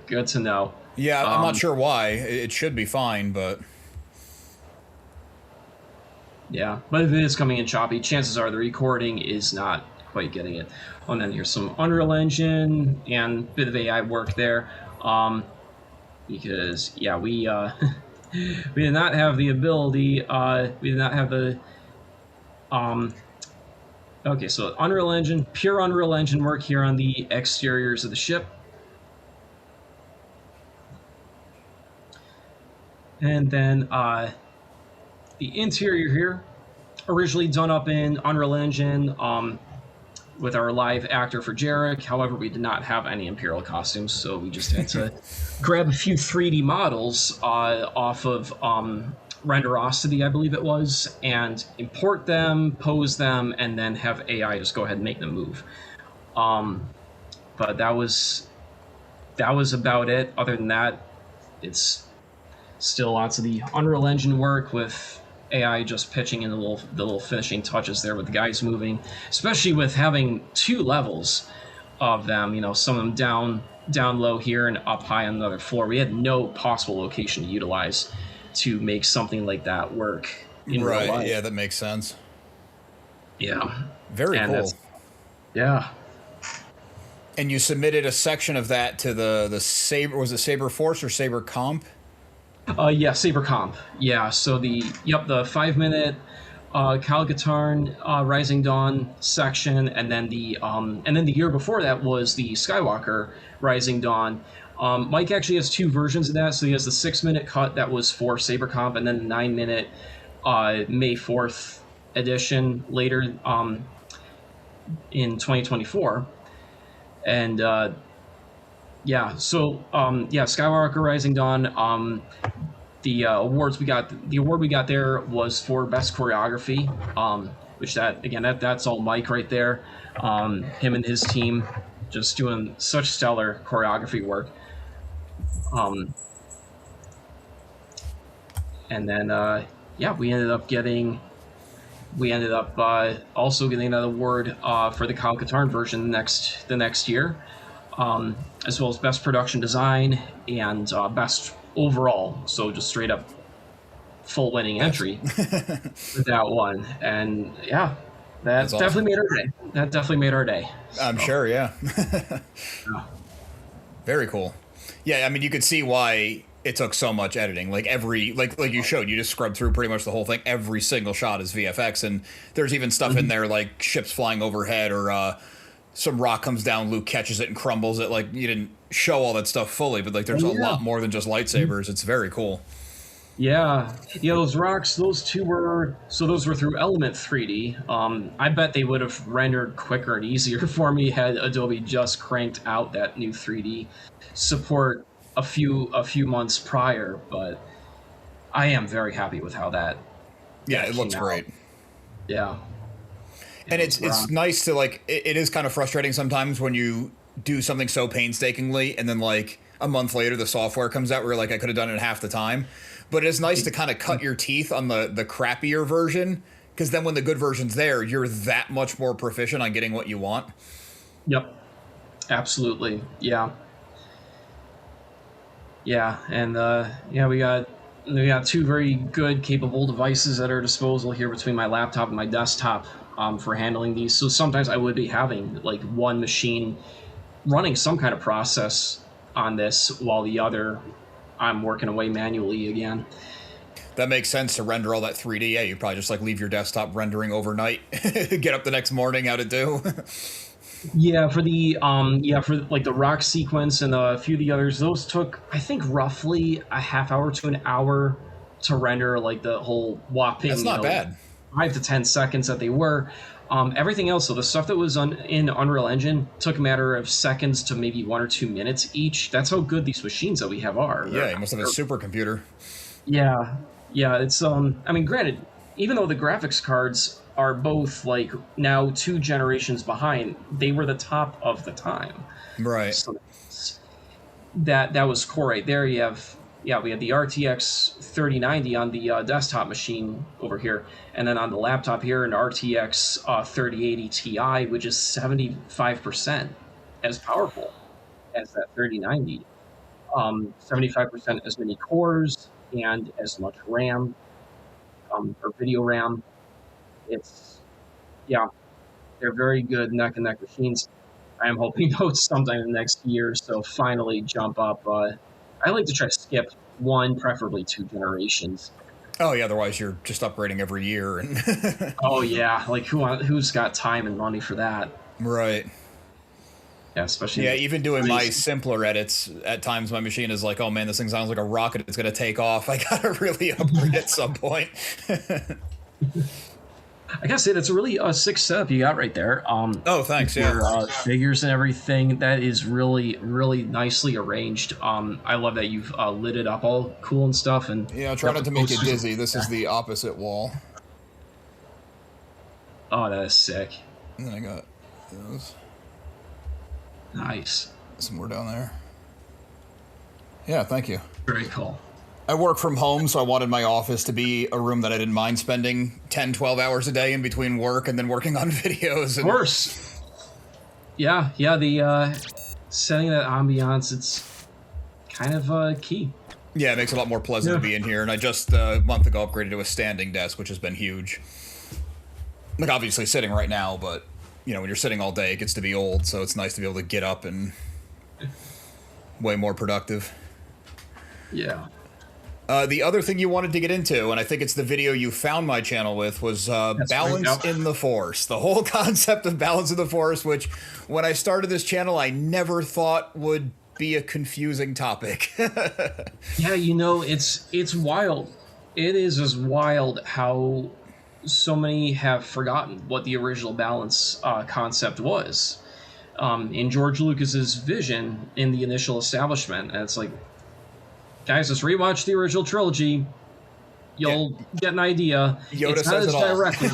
good to know. Yeah, I'm not sure why. It should be fine, but... Yeah, but if it is coming in choppy, chances are the recording is not quite getting it. Oh, and then here's some Unreal Engine and a bit of AI work there. Because, yeah, we we did not have the ability, we did not have the... Okay, so Unreal Engine, pure Unreal Engine work here on the exteriors of the ship. And then the interior here, originally done up in Unreal Engine with our live actor for Jarek. However, we did not have any Imperial costumes, so we just had to grab a few 3D models off of Renderosity, I believe it was, and import them, pose them, and then have AI just go ahead and make them move. But that was about it. Other than that, it's still lots of the Unreal Engine work with AI just pitching in the little finishing touches there with the guys moving, especially with having two levels of them. Some of them down low here and up high on another floor. We had no possible location to utilize to make something like that work in real life. Yeah, that makes sense. Yeah. Very cool. Yeah. And you submitted a section of that to the Saber, was it Saber Force or Sabercomp? Yeah, Sabercomp. Yeah, so the 5-minute Kyle Katarn Rising Dawn section, and then the year before that was the Skywalker Rising Dawn. Mike actually has two versions of that. So he has the 6-minute cut that was for Sabercomp, and then the 9-minute May 4th edition later in 2024. And Skywalker Rising Dawn. The award we got there was for best choreography, which that's all Mike right there. Him and his team just doing such stellar choreography work. And then we ended up also getting that award for the Kyle Katarn version the next year, as well as best production design and best overall. So just straight up full winning entry with that one. And yeah, that definitely made our day. That definitely made our day. I'm sure, yeah. Very cool. Yeah, I mean, you could see why it took so much editing. Like like you showed, you just scrubbed through pretty much the whole thing. Every single shot is VFX, and there's even stuff in there like ships flying overhead or some rock comes down, Luke catches it and crumbles it. Like, you didn't show all that stuff fully, but like there's a lot more than just lightsabers. It's very cool. Yeah, those rocks, those were through Element 3D. I bet they would have rendered quicker and easier for me had Adobe just cranked out that new 3D support a few months prior. But I am very happy with how that. Yeah, it looks great. Yeah, and it's nice to like. It is kind of frustrating sometimes when you do something so painstakingly and then like a month later the software comes out where like I could have done it in half the time. But it's nice to kind of cut your teeth on the crappier version, because then when the good version's there, you're that much more proficient on getting what you want. Yep. Absolutely. Yeah. Yeah, and we got two very good, capable devices at our disposal here between my laptop and my desktop for handling these. So sometimes I would be having like one machine running some kind of process on this while the other I'm working away manually again. That makes sense to render all that 3D. Yeah, you probably just like leave your desktop rendering overnight, get up the next morning, how to do. Yeah, for the the rock sequence and a few of the others, those took I think roughly a half hour to an hour to render, like the whole whopping. That's not bad. 5 to 10 seconds that they were. Everything else, so the stuff that was in Unreal Engine took a matter of seconds to maybe 1 or 2 minutes each. That's how good these machines that we have are. Yeah, you must have a supercomputer. Yeah, it's I mean, granted, even though the graphics cards are both like now 2 generations behind, they were the top of the time. Right. So that was core right there. We had the RTX 3090 on the desktop machine over here, and then on the laptop here an RTX 3080 Ti, which is 75% as powerful as that 3090. 75% as many cores and as much RAM, or video RAM. They're very good neck and neck machines. I am hoping those sometime in the next year or so finally jump up. I like to try to skip 1, preferably 2 generations. Oh yeah, otherwise you're just upgrading every year. And oh yeah, like who's got time and money for that? Right. Yeah, especially. Yeah, even doing my simpler edits, at times my machine is like, oh man, this thing sounds like a rocket. It's going to take off. I got to really upgrade at some point. I gotta say, that's a really sick setup you got right there. Oh, thanks. Your figures and everything, that is really, really nicely arranged. I love that you've lit it up all cool and stuff. And yeah, try not to make it dizzy. This is the opposite wall. Oh, that is sick. And then I got those. Nice. Some more down there. Yeah, thank you. Very cool. I work from home, so I wanted my office to be a room that I didn't mind spending 10, 12 hours a day in between work and then working on videos. Of course. Yeah, the setting that ambiance, it's kind of key. Yeah, it makes it a lot more pleasant to be in here, and I just a month ago upgraded to a standing desk, which has been huge. Like, obviously sitting right now, but, you know, when you're sitting all day, it gets to be old, so it's nice to be able to get up and way more productive. Yeah. The other thing you wanted to get into, and I think it's the video you found my channel with, was balance in the Force. The whole concept of balance in the Force, which when I started this channel, I never thought would be a confusing topic. Yeah, it's wild. It is as wild how so many have forgotten what the original balance concept was. In George Lucas's vision in the initial establishment, and it's like, guys, just rewatch the original trilogy. You'll get an idea. Yoda it's not says as it all. directly,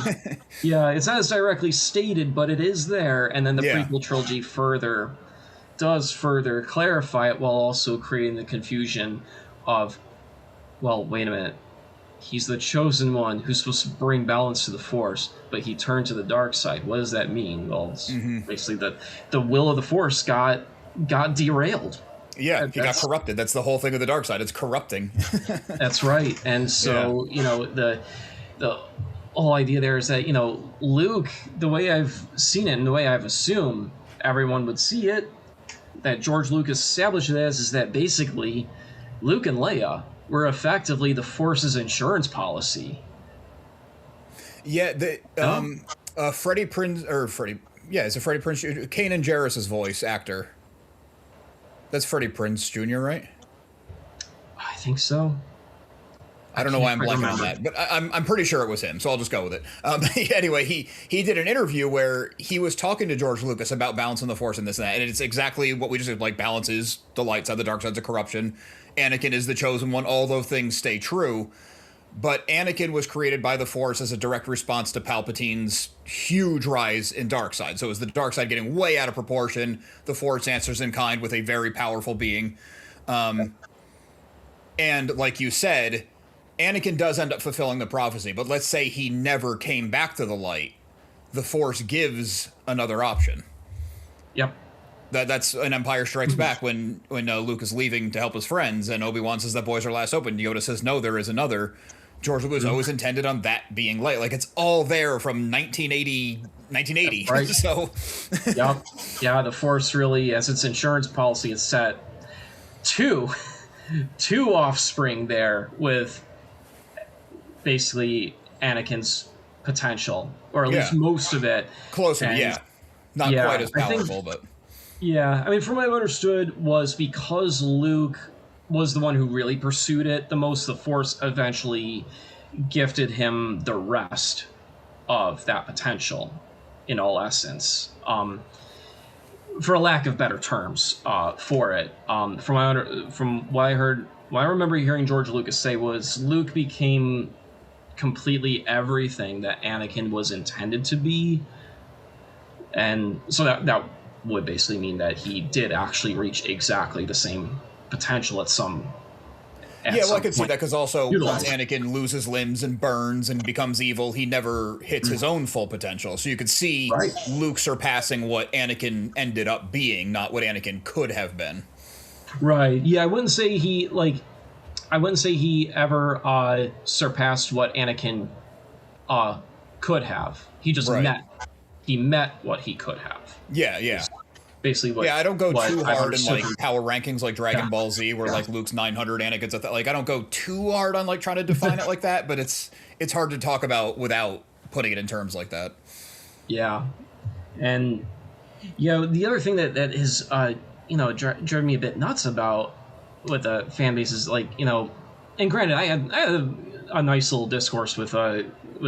yeah, it's not as directly stated, but it is there. And then the Yeah. prequel trilogy does further clarify it while also creating the confusion of, well, wait a minute. He's the chosen one who's supposed to bring balance to the Force, but he turned to the dark side. What does that mean? Well, it's basically that the will of the Force got derailed. Yeah, he got corrupted. That's the whole thing of the dark side. It's corrupting. That's right. And so, the whole idea there is that, Luke, the way I've seen it and the way I've assumed everyone would see it, that George Lucas established it as, is that basically Luke and Leia were effectively the Force's insurance policy. Yeah, Freddie Prinze, it's a Freddie Prinze, Kanan Jarrus's voice actor. That's Freddie Prinze Jr., right? I think so. I don't know why I'm blanking on that, but I'm pretty sure it was him, so I'll just go with it. Anyway, he did an interview where he was talking to George Lucas about balance in the Force and this and that, and it's exactly what we just said, like, balance is the light side, the dark side's of corruption. Anakin is the chosen one, all those things stay true. But Anakin was created by the Force as a direct response to Palpatine's huge rise in dark side. So it was the dark side getting way out of proportion. The Force answers in kind with a very powerful being. And like you said, Anakin does end up fulfilling the prophecy. But let's say he never came back to the light. The Force gives another option. Yep. That's an Empire Strikes Back when Luke is leaving to help his friends and Obi-Wan says that boys are last open. Yoda says, no, there is another. George Lucas always intended on that being late. Like, it's all there from 1980. Right. So, yep. Yeah, the Force really, as its insurance policy, is set two offspring there with basically Anakin's potential, or at least most of it. Close, and, not quite as powerful, but... Yeah, I mean, from what I've understood was because Luke was the one who really pursued it the most, the Force eventually gifted him the rest of that potential, in all essence, for a lack of better terms, for it. From what I heard, what I remember hearing George Lucas say was Luke became completely everything that Anakin was intended to be, and so that would basically mean that he did actually reach exactly the same potential at some I could see that, because also Utilized. once Anakin loses limbs and burns and becomes evil, he never hits his own full potential. So you could see Luke surpassing what Anakin ended up being, not what Anakin could have been. Right. Yeah, I wouldn't say he ever surpassed what Anakin could have. He just met what he could have. Yeah. Basically what... Yeah, I don't go too hard in, like, super... power rankings like Dragon Ball Z, where, like, Luke's 900, Anakin's at that. Like, I don't go too hard on, like, trying to define it like that, but it's hard to talk about without putting it in terms like that. Yeah. And, the other thing that is, driven me a bit nuts about with the fan base is, like, and granted, I had a nice little discourse with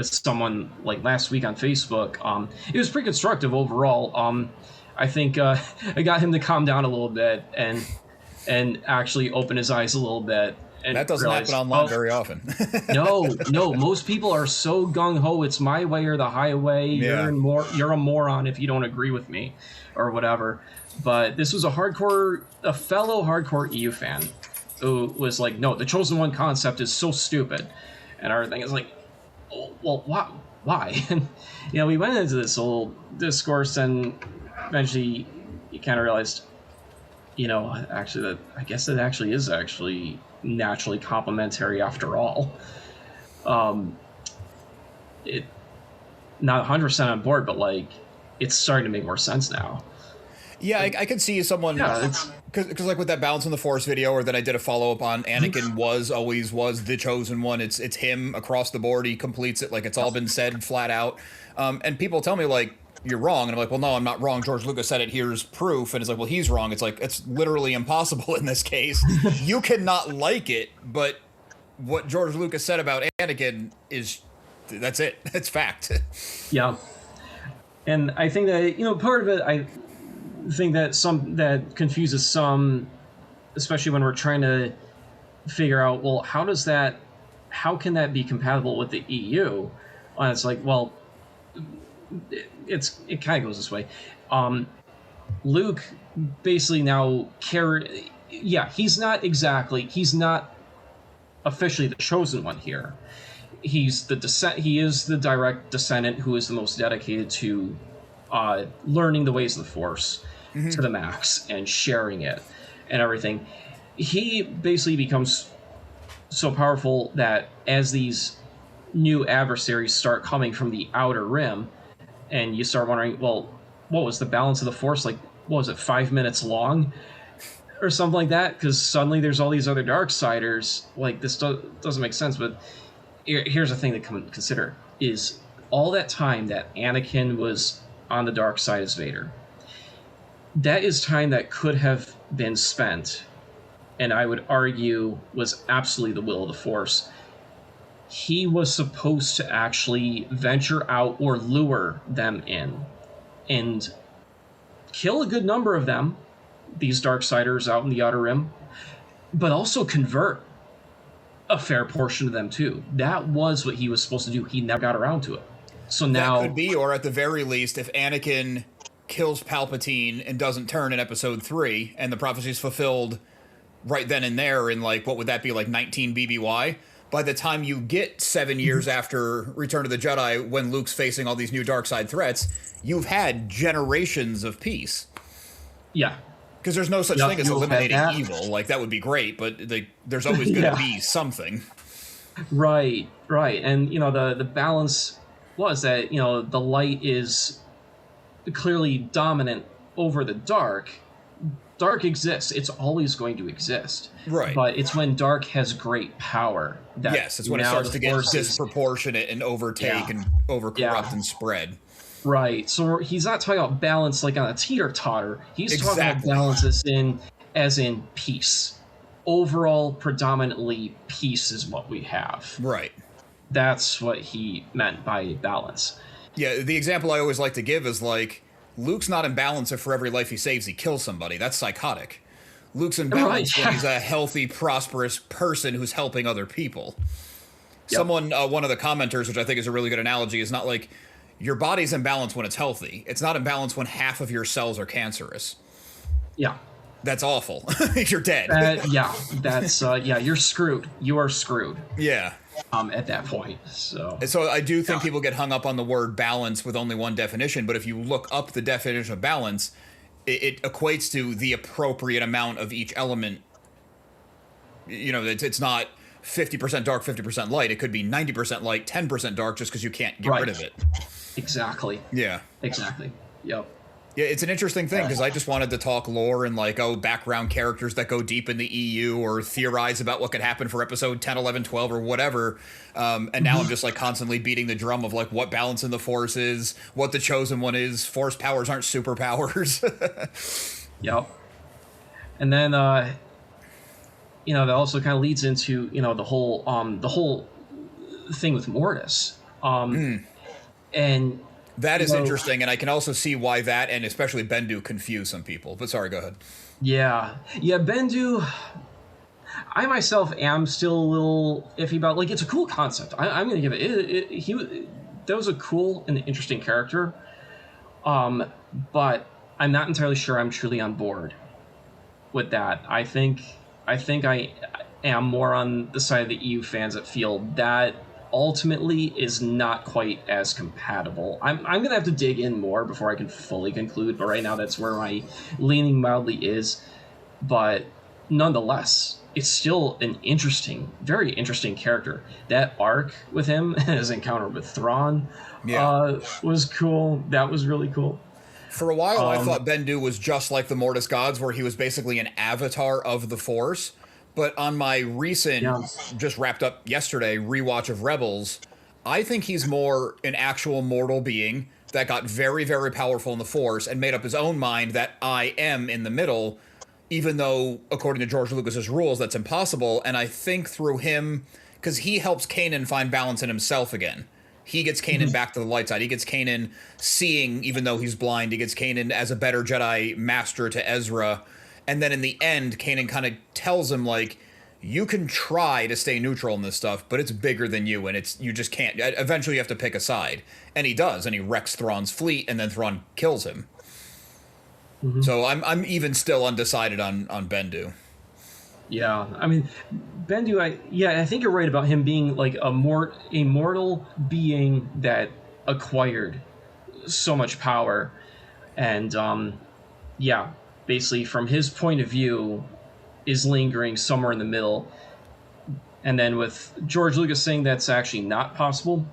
someone, like, last week on Facebook. It was pretty constructive overall. I think I got him to calm down a little bit and actually open his eyes a little bit. And that doesn't happen online very often. No. Most people are so gung-ho, it's my way or the highway. Yeah. You're a moron if you don't agree with me or whatever. But this was a fellow hardcore EU fan who was like, no, the Chosen One concept is so stupid. And everything is like, oh, well, why? And, we went into this whole discourse, and eventually you kind of realized, actually, that I guess it actually is naturally complementary after all. It not 100% on board, but, like, it's starting to make more sense now. Yeah, I could see someone... Because, like, with that Balance in the Force video, or that I did a follow-up on, Anakin always was the chosen one. It's him across the board. He completes it. Like, it's all been said flat out. And people tell me, like, you're wrong. And I'm like, well, no, I'm not wrong. George Lucas said it. Here's proof. And it's like, well, he's wrong. It's like, it's literally impossible in this case. You cannot like it, but what George Lucas said about Anakin is, that's it. It's fact. Yeah. And I think that, part of it, I think that confuses some, especially when we're trying to figure out, well, how can that be compatible with the EU? And it's like, well, it kind of goes this way. Luke basically now he's not officially the chosen one here. He is the direct descendant who is the most dedicated to learning the ways of the Force to the max and sharing it and everything. He basically becomes so powerful that as these new adversaries start coming from the outer rim, and you start wondering, well, what was the balance of the Force like? What was it, 5 minutes long or something like that? Because suddenly there's all these other Darksiders. Like, this doesn't make sense. But here's the thing to consider is all that time that Anakin was on the dark side as Vader, that is time that could have been spent, and I would argue was absolutely the will of the Force. He was supposed to actually venture out or lure them in and kill a good number of them, these Darksiders out in the Outer Rim, but also convert a fair portion of them too. That was what he was supposed to do. He never got around to it. So now that could be, or at the very least, if Anakin kills Palpatine and doesn't turn in Episode 3, and the prophecy is fulfilled right then and there in, like, what would that be, like 19 BBY? By the time you get 7 years after Return of the Jedi, when Luke's facing all these new dark side threats, you've had generations of peace. Yeah. Because there's no such thing as eliminating evil. Like, that would be great, but there's always going to be something. Right. And, the balance was that, the light is clearly dominant over the dark. Dark exists. It's always going to exist. Right. But it's when dark has great power. Yes, it's when it starts to get disproportionate and overtake and overcorrupt and spread. Right. So he's not talking about balance like on a teeter-totter. He's talking about balance as in peace. Overall, predominantly, peace is what we have. Right. That's what he meant by balance. Yeah, the example I always like to give is, like, Luke's not in balance if for every life he saves he kills somebody. That's psychotic. Luke's in balance when he's a healthy, prosperous person who's helping other people. Yep. Someone, one of the commenters, which I think is a really good analogy, is not like, your body's in balance when it's healthy. It's not in balance when half of your cells are cancerous. Yeah. That's awful. You're dead. You're screwed. You are screwed. Yeah. At that point. So I do think people get hung up on the word balance with only one definition, but if you look up the definition of balance, it equates to the appropriate amount of each element. It's not 50% dark, 50% light. It could be 90% light, 10% dark, just because you can't get rid of it. Exactly. Yeah. Exactly. Yep. Yeah, it's an interesting thing because I just wanted to talk lore and, like, background characters that go deep in the EU or theorize about what could happen for episode 10, 11, 12 or whatever. And now I'm just, like, constantly beating the drum of, like, what balance in the Force is, what the Chosen One is. Force powers aren't superpowers. Yep. And then, that also kind of leads into, the whole thing with Mortis. And that is interesting, and I can also see why that, and especially Bendu, confuse some people. But sorry, go ahead. Yeah, Bendu, I myself am still a little iffy about. Like, it's a cool concept. I'm going to give it. That was a cool and interesting character. But I'm not entirely sure I'm truly on board with that. I think I am more on the side of the EU fans that feel that ultimately is not quite as compatible. I'm going to have to dig in more before I can fully conclude, but right now that's where my leaning mildly is. But nonetheless, it's still an very interesting character. That arc with him, his encounter with Thrawn, was cool. That was really cool. For a while, I thought Bendu was just like the Mortis gods, where he was basically an avatar of the Force. But on my recent, just wrapped up yesterday, rewatch of Rebels, I think he's more an actual mortal being that got very, very powerful in the Force and made up his own mind that I am in the middle, even though, according to George Lucas's rules, that's impossible. And I think through him, because he helps Kanan find balance in himself again. He gets Kanan back to the light side. He gets Kanan seeing, even though he's blind. He gets Kanan as a better Jedi master to Ezra. And then in the end, Kanan kind of tells him, like, you can try to stay neutral in this stuff, but it's bigger than you, and you just can't. Eventually, you have to pick a side. And he does, and he wrecks Thrawn's fleet, and then Thrawn kills him. So I'm even still undecided on Bendu. Yeah, I mean, Bendu, I think you're right about him being like a mortal being that acquired so much power. And, basically from his point of view is lingering somewhere in the middle. And then with George Lucas saying that's actually not possible,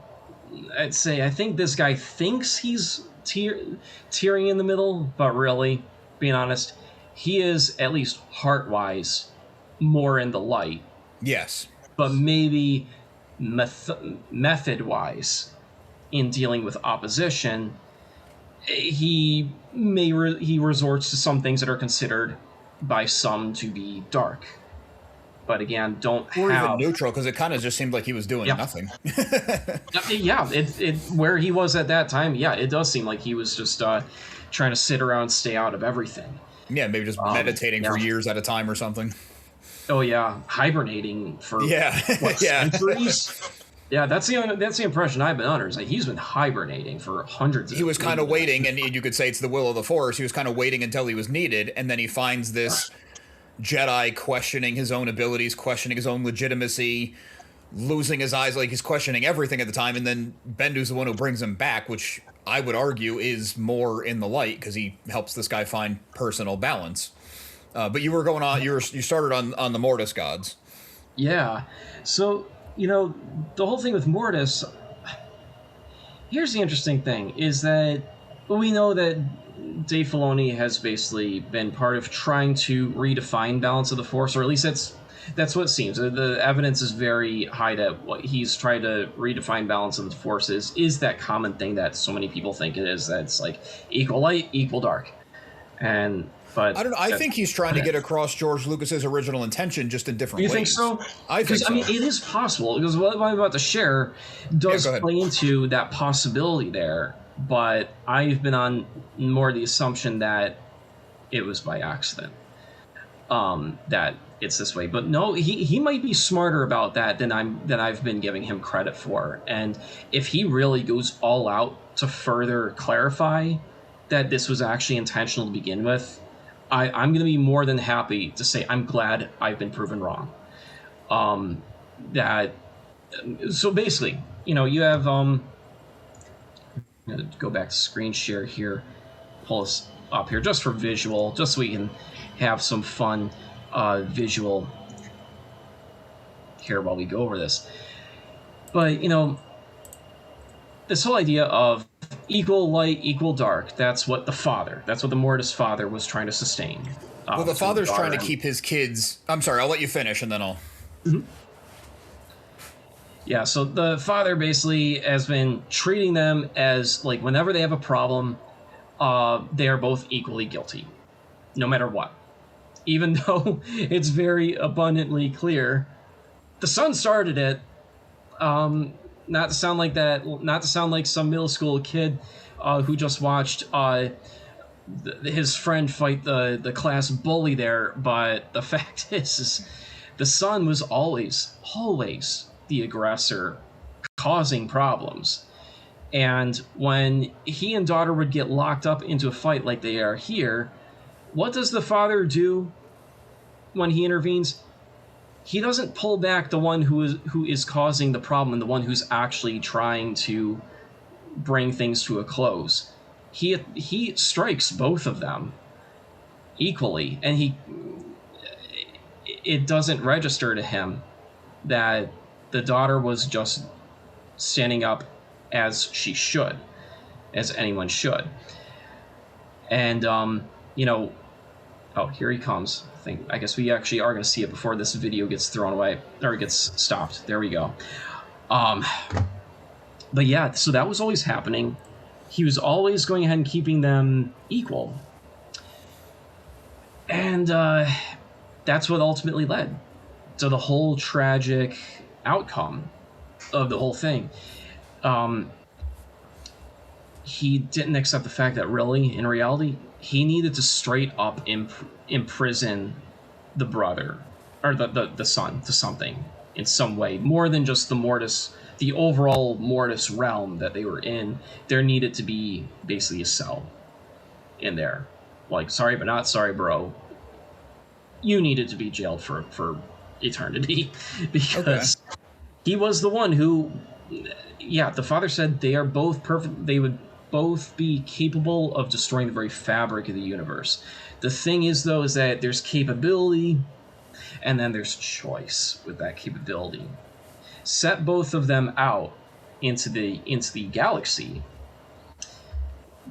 I'd say I think this guy thinks he's tearing in the middle, but really, being honest, he is, at least heart-wise, more in the light. Yes. But maybe method-wise, in dealing with opposition, he resorts to some things that are considered by some to be dark. But again, or even neutral, because it kind of just seemed like he was doing nothing. Where he was at that time, it does seem like he was just trying to sit around and stay out of everything. Yeah, maybe just meditating for years at a time or something. Oh yeah, hibernating for centuries. Yeah, that's the impression I've been under. Is like he's been hibernating for hundreds. He was kind of waiting, and you could say it's the will of the Force. He was kind of waiting until he was needed, and then he finds this Jedi questioning his own abilities, questioning his own legitimacy, losing his eyes, like he's questioning everything at the time, and then Bendu's the one who brings him back, which I would argue is more in the light because he helps this guy find personal balance. But you were going on. You started on the Mortis gods. Yeah. So the whole thing with Mortis. Here's the interesting thing: is that we know that Dave Filoni has basically been part of trying to redefine balance of the Force, or at least that's what it seems. The evidence is very high that what he's tried to redefine balance of the Force is that common thing that so many people think it is. That's like equal light, equal dark, But I don't know. I think he's trying to get across George Lucas's original intention, just in different ways. You think so? I think so. I mean, it is possible, because what I'm about to share does play into that possibility there. But I've been on more the assumption that it was by accident, that it's this way. But no, he might be smarter about that than I've been giving him credit for. And if he really goes all out to further clarify that this was actually intentional to begin with, I'm going to be more than happy to say I'm glad I've been proven wrong. So basically, you have I'm going to go back to screen share here, pull this up here just for visual, just so we can have some fun visual here while we go over this. But this whole idea of equal light, equal dark, that's what the Mortis father was trying to sustain. Well, the father's trying to keep his kids... I'm sorry, I'll let you finish and then I'll... Mm-hmm. Yeah, so the father basically has been treating them as, like, whenever they have a problem, they are both equally guilty, no matter what. Even though it's very abundantly clear the son started it. Not to sound like that. Not to sound like some middle school kid who just watched his friend fight the class bully there. But the fact is the son was always the aggressor, causing problems. And when he and daughter would get locked up into a fight like they are here, what does the father do when he intervenes? He doesn't pull back the one who is causing the problem and the one who's actually trying to bring things to a close. He strikes both of them equally, and it doesn't register to him that the daughter was just standing up as she should, as anyone should. And oh, here he comes. I guess we actually are going to see it before this video gets thrown away, or gets stopped. There we go. But yeah, so that was always happening. he was always going ahead and keeping them equal. And that's what ultimately led to the whole tragic outcome of the whole thing. He didn't accept the fact that really, in reality, he needed to straight up imprison the brother, or the son, to something, in some way, more than just the Mortis, the overall Mortis realm that they were in. There needed to be basically a cell in there. Like, sorry, but not sorry, bro. You needed to be jailed for eternity because he was the one who, yeah, the father said they are both perfect. They would both be capable of destroying the very fabric of the universe. The thing is, though, is that there's capability and then there's choice with that capability. Set both of them out into the galaxy.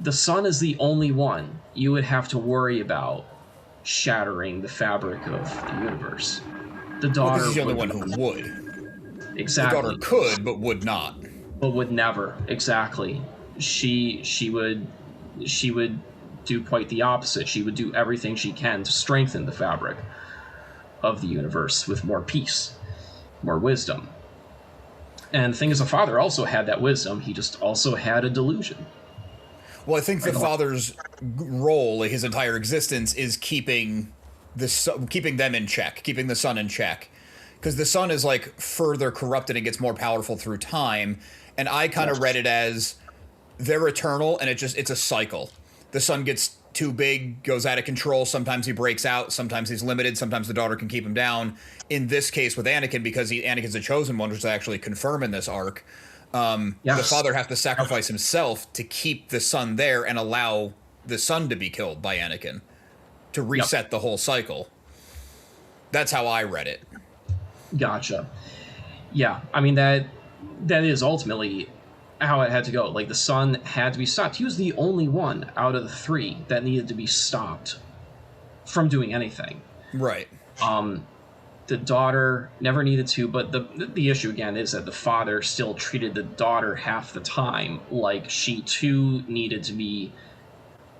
The sun is the only one you would have to worry about shattering the fabric of the universe. The daughter is the only one who would. Exactly. The daughter could, but would not. But would never. Exactly. She would do quite the opposite. She would do everything she can to strengthen the fabric of the universe with more peace, more wisdom. And the thing is, the father also had that wisdom. He just also had a delusion. Well, I think the father's role, his entire existence, is keeping them in check, keeping the son in check. Because the son is like further corrupted and gets more powerful through time. And I kind of read it as they're eternal, and it's a cycle. The son gets too big, goes out of control. Sometimes he breaks out. Sometimes he's limited. Sometimes the daughter can keep him down. In this case with Anakin, because Anakin's the chosen one, which they actually confirm in this arc, the father has to sacrifice himself to keep the son there and allow the son to be killed by Anakin to reset the whole cycle. That's how I read it. Gotcha. Yeah, I mean, that is ultimately how it had to go. Like, the son had to be stopped. He was the only one out of the three that needed to be stopped from doing anything. Right. The daughter never needed to, but the issue again is that the father still treated the daughter half the time like she too needed to be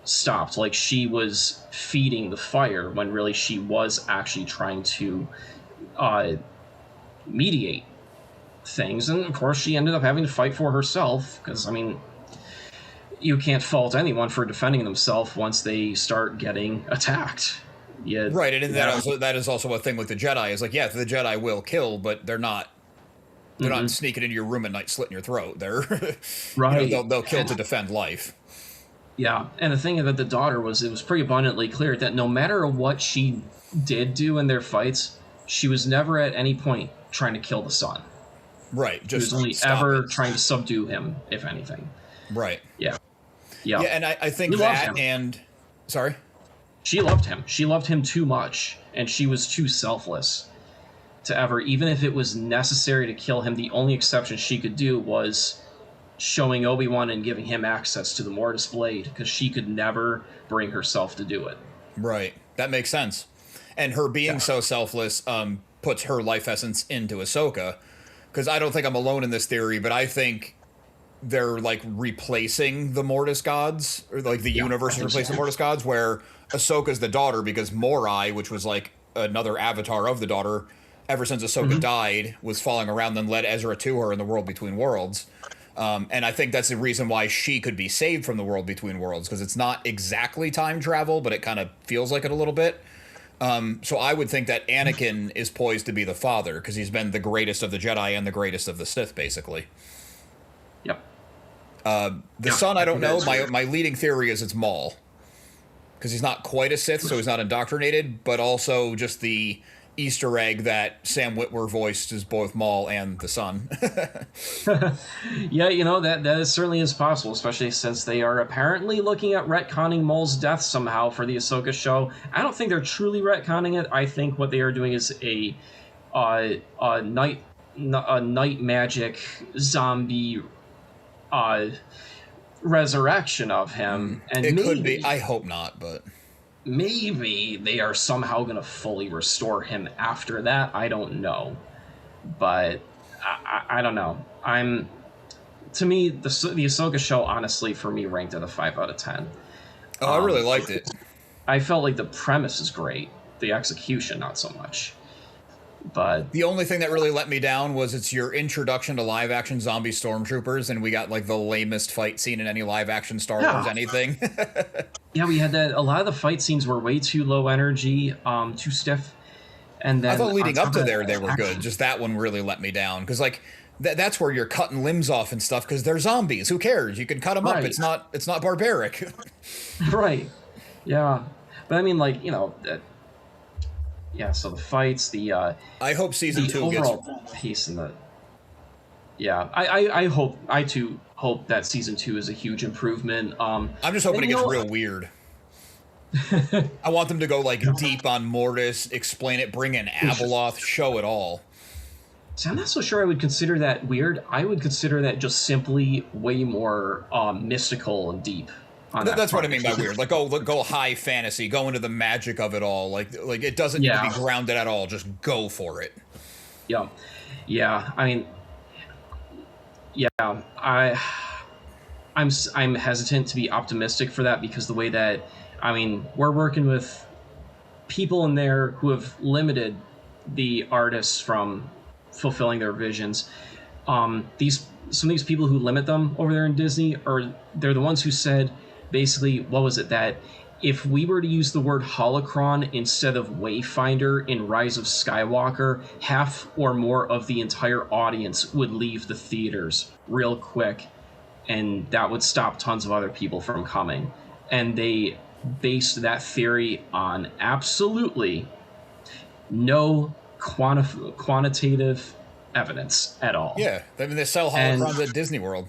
stopped, like she was feeding the fire when really she was actually trying to mediate things. And of course she ended up having to fight for herself, because I mean, you can't fault anyone for defending themselves once they start getting attacked. Right, and that is also a thing with the Jedi, is like, yeah, the Jedi will kill, but they're not sneaking into your room at night slitting your throat. They're right. They'll kill to defend life. Yeah, and the thing about the daughter was, it was pretty abundantly clear that no matter what she did do in their fights, she was never at any point trying to kill the son. Right, just she was only ever trying to subdue him, if anything. Right. Yeah, and I think that, and sorry. She loved him. She loved him too much, and she was too selfless to ever, even if it was necessary to kill him, the only exception she could do was showing Obi-Wan and giving him access to the Mortis blade, because she could never bring herself to do it. Right. That makes sense. And her being so selfless puts her life essence into Ahsoka, because I don't think I'm alone in this theory, but I think they're like replacing the Mortis gods, or like the universe is replacing the Mortis gods, where Ahsoka's the daughter, because Morai, which was like another avatar of the daughter, ever since Ahsoka died, was following around, then led Ezra to her in the World Between Worlds. And I think that's the reason why she could be saved from the World Between Worlds, because it's not exactly time travel, but it kind of feels like it a little bit. So I would think that Anakin is poised to be the father, because he's been the greatest of the Jedi and the greatest of the Sith, basically. Yep. The son, I don't know. My leading theory is it's Maul, because he's not quite a Sith, so he's not indoctrinated, but also just the Easter egg that Sam Witwer voiced is both Maul and the son. Yeah, that certainly is possible, especially since they are apparently looking at retconning Maul's death somehow for the Ahsoka show. I don't think they're truly retconning it. I think what they are doing is a night magic zombie resurrection of him, and it could be. I hope not, but maybe they are somehow going to fully restore him after that. I don't know, but I don't know. to me, the Ahsoka show, honestly, for me, ranked at a 5 out of 10. Oh, I really liked it. I felt like the premise is great, the execution not so much. But the only thing that really let me down was it's your introduction to live action zombie stormtroopers, and we got like the lamest fight scene in any live action Star Wars anything. Yeah, we had that. A lot of the fight scenes were way too low energy, too stiff. And then I thought leading up to there they were good. Just that one really let me down because like that's where you're cutting limbs off and stuff because they're zombies. Who cares? You can cut them up. It's not barbaric. Right. Yeah. But I mean, like, you know, yeah. So the fights, I hope season 2 overall pace in the. Yeah, I too hope that season 2 is a huge improvement. I'm just hoping it gets real weird. I want them to go like deep on Mortis, explain it, bring in Abeloth, show it all. See, I'm not so sure I would consider that weird. I would consider that just simply way more mystical and deep. That's what I mean by weird. Like, go high fantasy, go into the magic of it all. Like it doesn't need to be grounded at all. Just go for it. Yeah, yeah. I mean, yeah. I'm hesitant to be optimistic for that because the way that. I mean, we're working with people in there who have limited the artists from fulfilling their visions. Some of these people who limit them over there in Disney they're the ones who said basically, what was it, that if we were to use the word holocron instead of Wayfinder in Rise of Skywalker, half or more of the entire audience would leave the theaters real quick, and that would stop tons of other people from coming. And they based that theory on absolutely no quantitative evidence at all. Yeah, I mean, they sell holocrons at Disney World.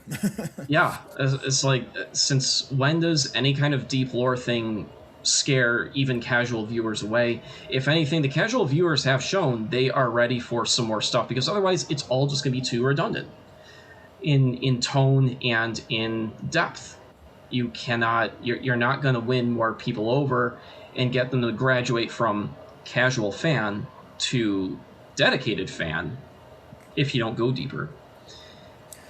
Yeah, it's like, since when does any kind of deep lore thing scare even casual viewers away? If anything, the casual viewers have shown they are ready for some more stuff, because otherwise it's all just going to be too redundant in tone and in depth. You cannot, you're not going to win more people over and get them to graduate from casual fan to dedicated fan if you don't go deeper.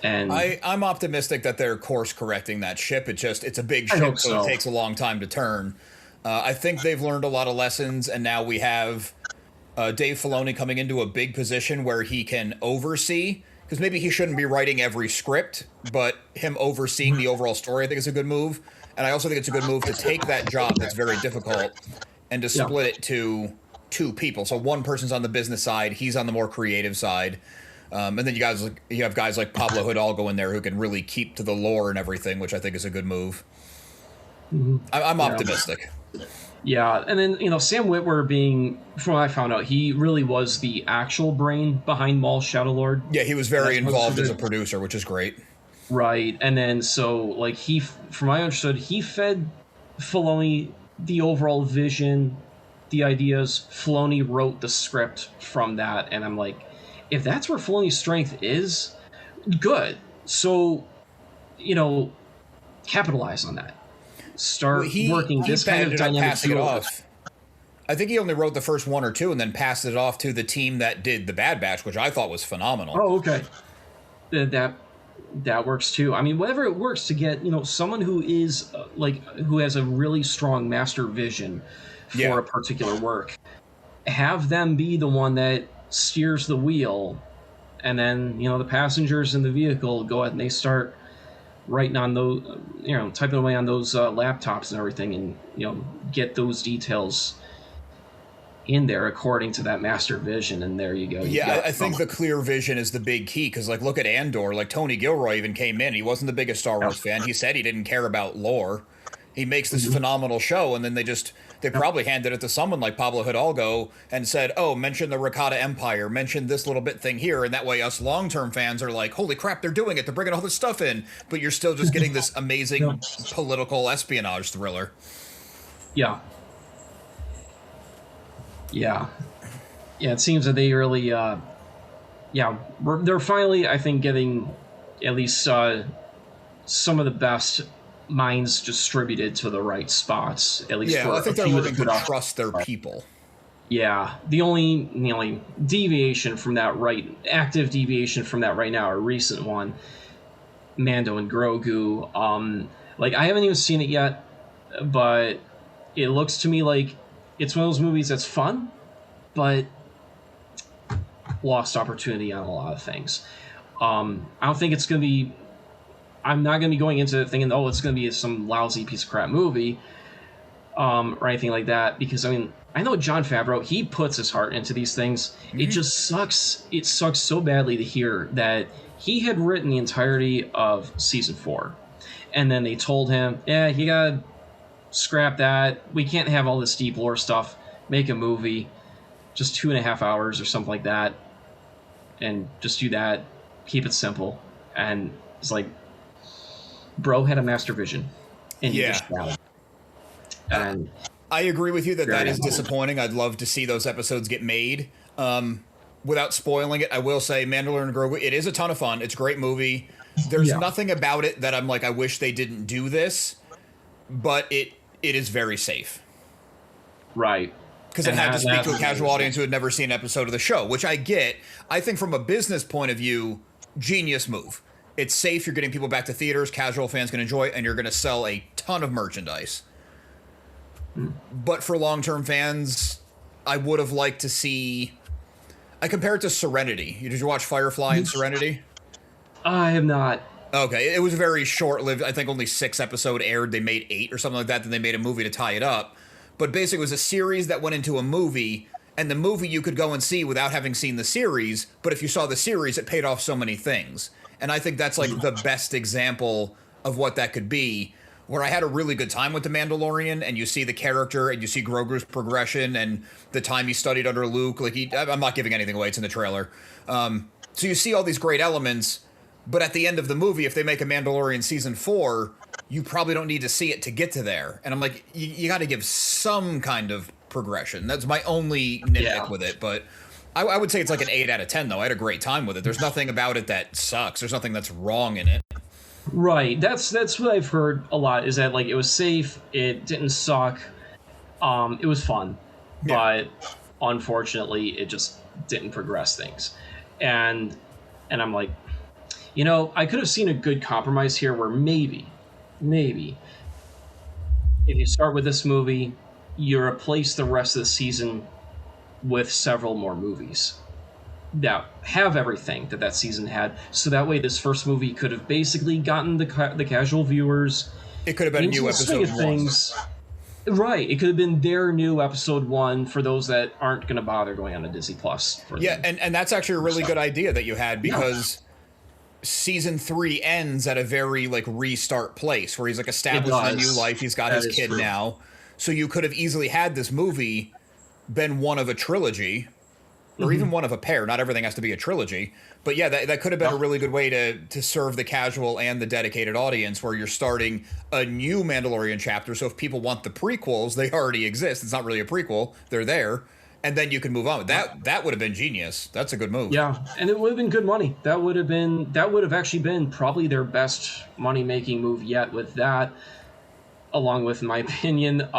And I'm optimistic that they're course correcting that ship. It's a big ship, so it takes a long time to turn. I think they've learned a lot of lessons, and now we have Dave Filoni coming into a big position where he can oversee. Because maybe he shouldn't be writing every script, but him overseeing the overall story, I think is a good move. And I also think it's a good move to take that job that's very difficult and to split it to 2 people. So one person's on the business side, he's on the more creative side. And then you have guys like Pablo Hidalgo in there who can really keep to the lore and everything, which I think is a good move. Mm-hmm. I'm optimistic. Yeah, and then, Sam Witwer being, from what I found out, he really was the actual brain behind Maul Shadowlord. Yeah, he was very involved as a producer, which is great. Right, and then so, like, from what I understood, he fed Filoni the overall vision, the ideas. Filoni wrote the script from that, and I'm like, if that's where Filoni's strength is, good. So, capitalize on that. Start working this kind of dynamic off. I think he only wrote the first 1 or 2 and then passed it off to the team that did the Bad Batch, which I thought was phenomenal. Oh, okay. That works too. I mean, whatever it works to get, someone who is who has a really strong master vision for a particular work, have them be the one that steers the wheel, and then, the passengers in the vehicle go ahead and they start writing on those, typing away on those laptops and everything, and get those details in there according to that master vision, and there you go. I think the clear vision is the big key, because look at Andor. Tony Gilroy even came in. He wasn't the biggest Star Wars fan. He said he didn't care about lore. He makes this phenomenal show, and then they probably handed it to someone like Pablo Hidalgo and said, oh, mention the Rakata Empire, mention this little bit thing here, and that way us long-term fans are like, holy crap, they're doing it, they're bringing all this stuff in, but you're still just getting this amazing political espionage thriller. Yeah, it seems that they really, they're finally, I think, getting at least some of the best minds distributed to the right spots, at least for I think they're learning to trust their people. Yeah, the only deviation from that active deviation from that right now, a recent one, Mando and Grogu. Like I haven't even seen it yet, but it looks to me like it's one of those movies that's fun, but lost opportunity on a lot of things. I don't think it's going to be. I'm not going to be going into it thinking, oh, it's going to be some lousy piece of crap movie, or anything like that. Because I mean, I know Jon Favreau. He puts his heart into these things. It just sucks. It sucks so badly to hear that he had written the entirety of season 4, and then they told him, "Yeah, you gotta scrap that. We can't have all this deep lore stuff. Make a movie, just 2.5 hours or something like that, and just do that. Keep it simple." And it's like, bro had a master vision, and he just shot it. And I agree with you that is disappointing. I'd love to see those episodes get made. Without spoiling it, I will say Mandalorian and Grogu, it is a ton of fun. It's a great movie. There's nothing about it that I'm like, I wish they didn't do this, but it is very safe. Right. Because it had to speak to a casual audience who had never seen an episode of the show, which I get. I think from a business point of view, genius move. It's safe. You're getting people back to theaters. Casual fans can enjoy it, and you're going to sell a ton of merchandise. But for long-term fans, I would have liked to see... I compare it to Serenity. Did you watch Firefly and Serenity? I have not. Okay, it was very short-lived. I think only 6 episodes aired. They made 8 or something like that. Then they made a movie to tie it up. But basically, it was a series that went into a movie, and the movie you could go and see without having seen the series. But if you saw the series, it paid off so many things. And I think that's like the best example of what that could be, where I had a really good time with The Mandalorian, and you see the character, and you see Grogu's progression, and the time he studied under Luke. Like I'm not giving anything away; it's in the trailer. So you see all these great elements, but at the end of the movie, if they make a Mandalorian season 4, you probably don't need to see it to get to there. And I'm like, you got to give some kind of progression. That's my only nitpick with it, but. I would say it's like an 8 out of 10, though. I had a great time with it. There's nothing about it that sucks. There's nothing that's wrong in it. Right. That's what I've heard a lot, is that like it was safe, it didn't suck, it was fun, but unfortunately it just didn't progress things. And I'm like, I could have seen a good compromise here where maybe if you start with this movie, you replace the rest of the season with several more movies that have everything that season had, so that way this first movie could have basically gotten the casual viewers. It could have been a new episode things. Right, it could have been their new episode 1 for those that aren't going to bother going on to Disney Plus. And that's actually a really good idea that you had, because season 3 ends at a very like restart place where he's like establishing a new life. He's got his kid now, so you could have easily had this movie been one of a trilogy, or even one of a pair. Not everything has to be a trilogy, but yeah, that could have been a really good way to serve the casual and the dedicated audience, where you're starting a new Mandalorian chapter. So if people want the prequels, they already exist. It's not really a prequel; they're there, and then you can move on. That would have been genius. That's a good move. Yeah, and it would have been good money. That would have actually been probably their best money making move yet. With that, along with, in my opinion,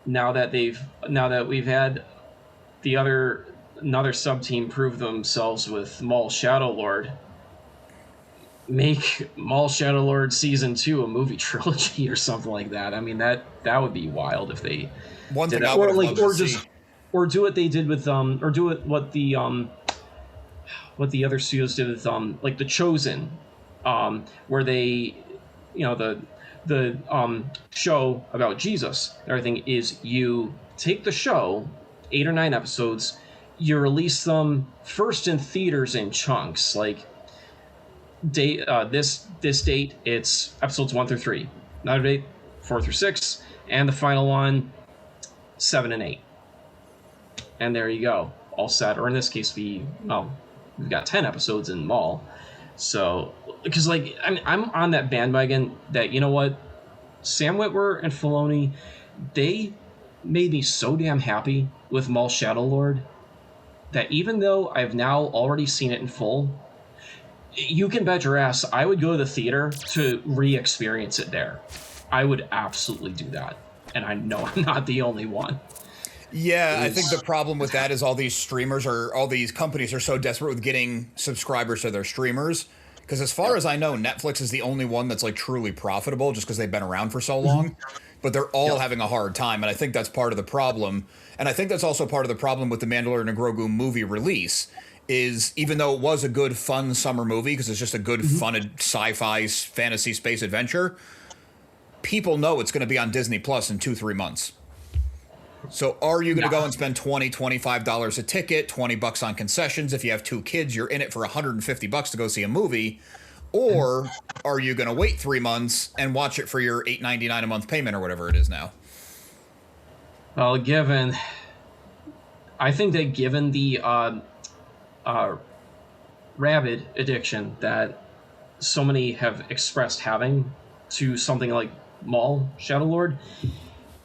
now that we've had another sub team prove themselves with Maul Shadow Lord, make Maul Shadow Lord season 2 a movie trilogy or something like that. I mean, that would be wild if they did that. Or do what they did with or do it what the other studios did with like The Chosen, where they, the show about Jesus. Everything is, you take the show, 8 or 9 episodes, you release them first in theaters in chunks, like this date it's episodes 1 through 3, another date 4 through 6, and the final one 7 and 8, and there you go, all set. Or in this case, we've got 10 episodes in Maul. So, because like I'm on that bandwagon that, you know what, Sam Witwer and Filoni, they made me so damn happy with Maul Shadow Lord that even though I've now already seen it in full, you can bet your ass I would go to the theater to re-experience it there. I would absolutely do that, and I know I'm not the only one. Yeah, I think the problem with that is all these companies are so desperate with getting subscribers to their streamers, Because as far as I know, Netflix is the only one that's like truly profitable just because they've been around for so long. But they're all having a hard time, and I think that's part of the problem. And I think that's also part of the problem with the Mandalorian and Grogu movie release is even though it was a good, fun summer movie, because it's just a good, fun sci-fi fantasy space adventure, people know it's going to be on Disney Plus in 2-3 months. So are you going to go and spend $20, $25 a ticket, $20 on concessions? If you have 2 kids, you're in it for $150 to go see a movie. Or are you going to wait 3 months and watch it for your $8.99 a month payment or whatever it is now? Well, I think that given the rabid addiction that so many have expressed having to something like Maul Shadow Lord,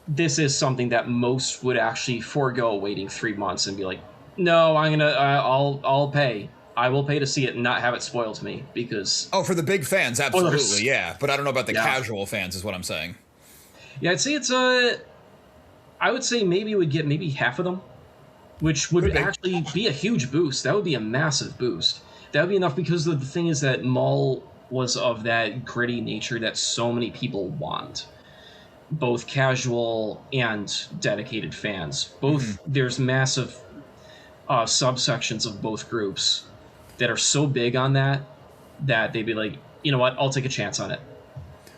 this is something that most would actually forego waiting 3 months and be like, no, I'll pay. I will pay to see it and not have it spoiled to me because... Oh, for the big fans, absolutely, yeah. But I don't know about the casual fans is what I'm saying. Yeah, I'd say I would say maybe it would get maybe half of them, which would actually be a huge boost. That would be a massive boost. That would be enough because the thing is that Maul was of that gritty nature that so many people want. Both casual and dedicated fans. Both there's massive subsections of both groups that are so big on that they'd be like, you know what, I'll take a chance on it.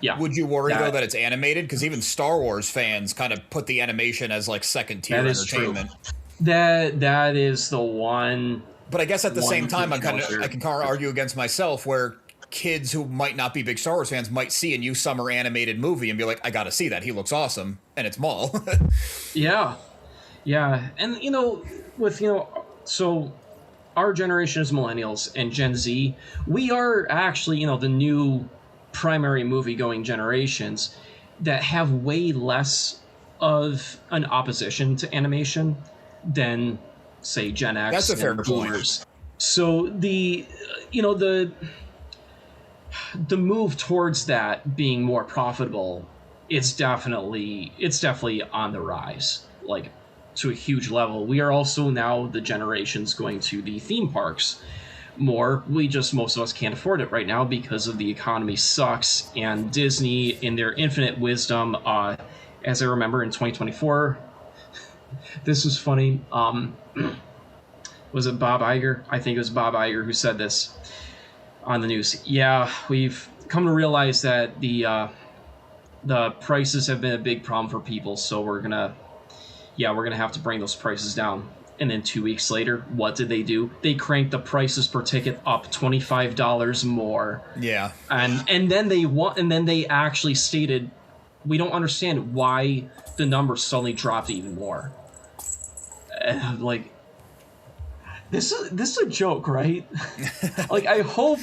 Yeah. Would you worry though that it's animated? Because even Star Wars fans kind of put the animation as like second tier entertainment. True. That is the one. But I guess at the same time, I can argue against myself where kids who might not be big Star Wars fans might see a new summer animated movie and be like, I gotta see that. He looks awesome. And it's Maul. Yeah. And, so our generation is millennials and Gen Z. We are actually, the new primary movie-going generations that have way less of an opposition to animation than, say, Gen X. That's a fair boomers. Point. So the move towards that being more profitable, it's definitely on the rise, like to a huge level. We are also now the generations going to the theme parks more. Most of us can't afford it right now because of the economy sucks, and Disney, in their infinite wisdom, as I remember in 2024, this was funny. Was it Bob Iger? I think it was Bob Iger who said this on the news. Yeah, we've come to realize that the prices have been a big problem for people, so we're gonna have to bring those prices down. And then 2 weeks later, what did they do? They cranked the prices per ticket up $25 more. Yeah. And then they actually stated, we don't understand why the numbers suddenly dropped even more. And I'm like, this is a joke, right? Like, I hope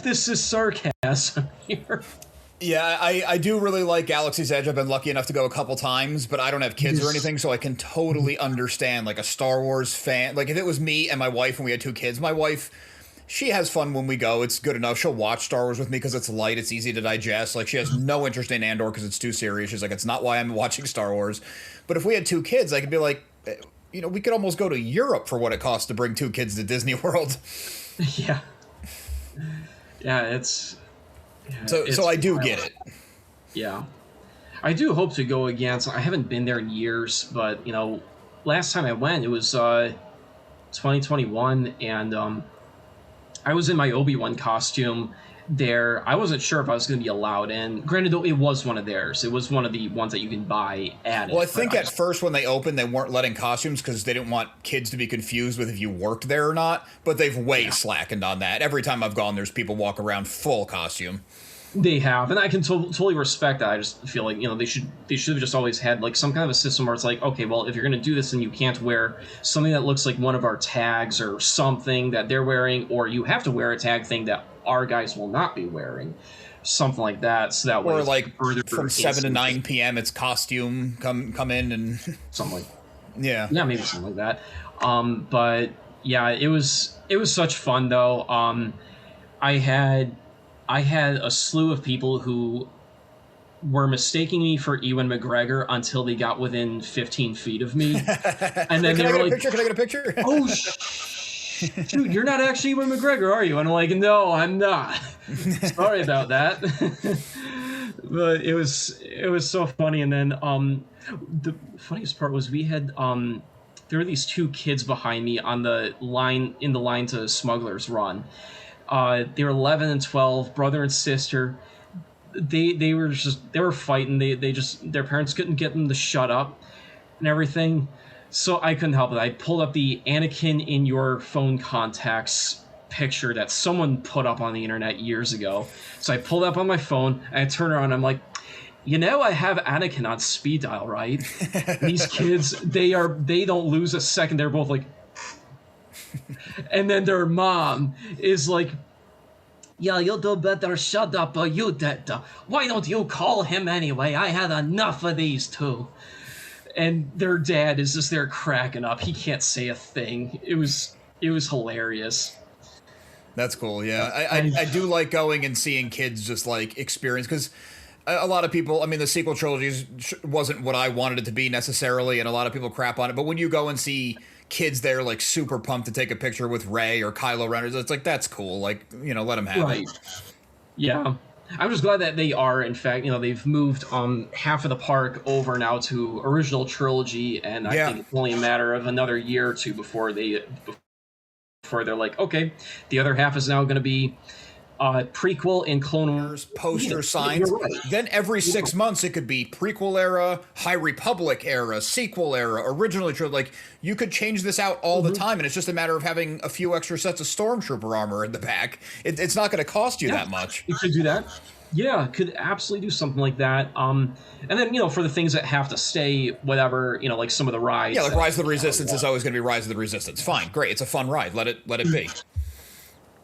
this is sarcasm here. Yeah, I do really like Galaxy's Edge. I've been lucky enough to go a couple times, but I don't have kids or anything, so I can totally understand, like, a Star Wars fan. Like, if it was me and my wife and we had 2 kids, my wife, she has fun when we go. It's good enough. She'll watch Star Wars with me because it's light, it's easy to digest. Like, she has no interest in Andor because it's too serious. She's like, it's not why I'm watching Star Wars. But if we had 2 kids, I could be like, we could almost go to Europe for what it costs to bring 2 kids to Disney World. Yeah. Yeah, it's... So I do get it. Yeah. I do hope to go again. So I haven't been there in years, but, last time I went, it was 2021, and I was in my Obi-Wan costume there. I wasn't sure if I was going to be allowed in. Granted, though, it was one of theirs. It was one of the ones that you can buy at it. Well, I think at first when they opened, they weren't letting costumes because they didn't want kids to be confused with if you worked there or not, but they've way slackened on that. Every time I've gone, there's people walk around full costume. They have, and I can totally respect that. I just feel like, they should have just always had, like, some kind of a system where it's like, okay, well, if you're going to do this, then you can't wear something that looks like one of our tags or something that they're wearing, or you have to wear a tag thing that our guys will not be wearing. Something like that, so that way... Or, like, from 7 to 9 p.m., it's costume, come in and... Something like... Yeah. Yeah, maybe something like that. But, yeah, it was such fun, though. I had a slew of people who were mistaking me for Ewan McGregor until they got within 15 feet of me. And then they were like, Can I get a picture? oh, shoot, you're not actually Ewan McGregor, are you? And I'm like, no, I'm not. Sorry about that. But it was so funny. And then the funniest part was we had there were these two kids behind me on the line to Smuggler's Run. They were 11 and 12, brother and sister. They were fighting. They just, their parents couldn't get them to shut up and everything. So I couldn't help it. I pulled up the Anakin in your phone contacts picture that someone put up on the internet years ago. So I pulled up on my phone and I turn around and I'm like, I have Anakin on speed dial, right? These kids, they don't lose a second. They're both like, and then their mom is like, yeah, you'll do better. Shut up, or you did. Why don't you call him anyway? I had enough of these two. And their dad is just there cracking up. He can't say a thing. It was hilarious. That's cool. Yeah, I do like going and seeing kids just like experience, because a lot of people, I mean, the sequel trilogy wasn't what I wanted it to be necessarily, and a lot of people crap on it. But when you go and see kids there like super pumped to take a picture with Rey or Kylo Ren, it's like, that's cool. Like, let them have it. Yeah. I'm just glad that they are, in fact, they've moved half of the park over now to original trilogy, and I think it's only a matter of another year or two before they're like, okay, the other half is now going to be prequel in Clone Wars poster signs. Right. Then every 6 months it could be prequel era, High Republic era, sequel era, original trilogy. Like, you could change this out all the time, and it's just a matter of having a few extra sets of Stormtrooper armor in the back. It's not going to cost you that much. You could do that. Yeah, could absolutely do something like that. And then, for the things that have to stay, whatever, like some of the rides. Yeah, like Rise of the Resistance is always going to be Rise of the Resistance. Fine, great. It's a fun ride. Let it be.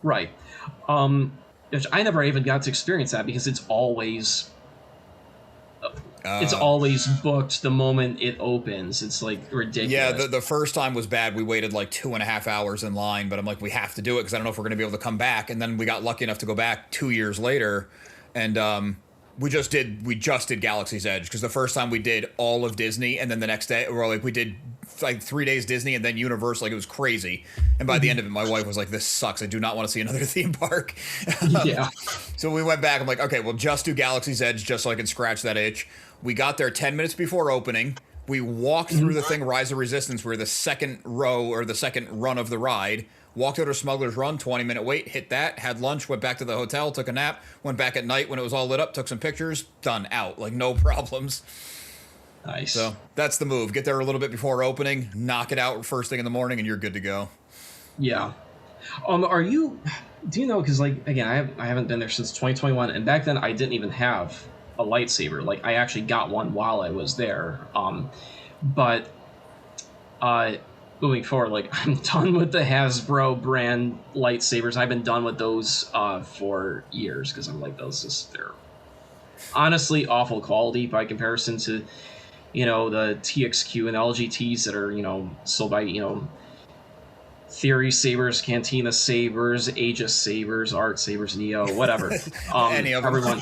Right. Which I never even got to experience that because it's always booked the moment it opens. It's like ridiculous. Yeah, the first time was bad. We waited like 2.5 hours in line, but I'm like, we have to do it because I don't know if we're going to be able to come back. And then we got lucky enough to go back 2 years later, and we just did Galaxy's Edge, because the first time we did all of Disney, and then the next day we did like 3 days Disney and then Universal. Like, it was crazy. And by the end of it, my wife was like, this sucks. I do not want to see another theme park. Yeah. So we went back. I'm like, okay, we'll just do Galaxy's Edge just so I can scratch that itch. We got there 10 minutes before opening. We walked through the thing, Rise of Resistance. We were the second row or the second run of the ride. Walked over to Smuggler's Run, 20-minute wait, hit that, had lunch, went back to the hotel, took a nap, went back at night when it was all lit up, took some pictures, done, out. Like, no problems. Nice. So that's the move. Get there a little bit before opening, knock it out first thing in the morning, and you're good to go. Yeah. Do you know, because, like, again, I haven't been there since 2021, and back then I didn't even have a lightsaber. Like, I actually got one while I was there. But moving forward, like, I'm done with the Hasbro brand lightsabers. I've been done with those for years, because I'm like, they're honestly awful quality by comparison to, the TXQ and LGTs that are, sold by, Theory Sabers, Cantina Sabers, Aegis Sabers, Art Sabers, Neo, whatever. Any of them. Everyone.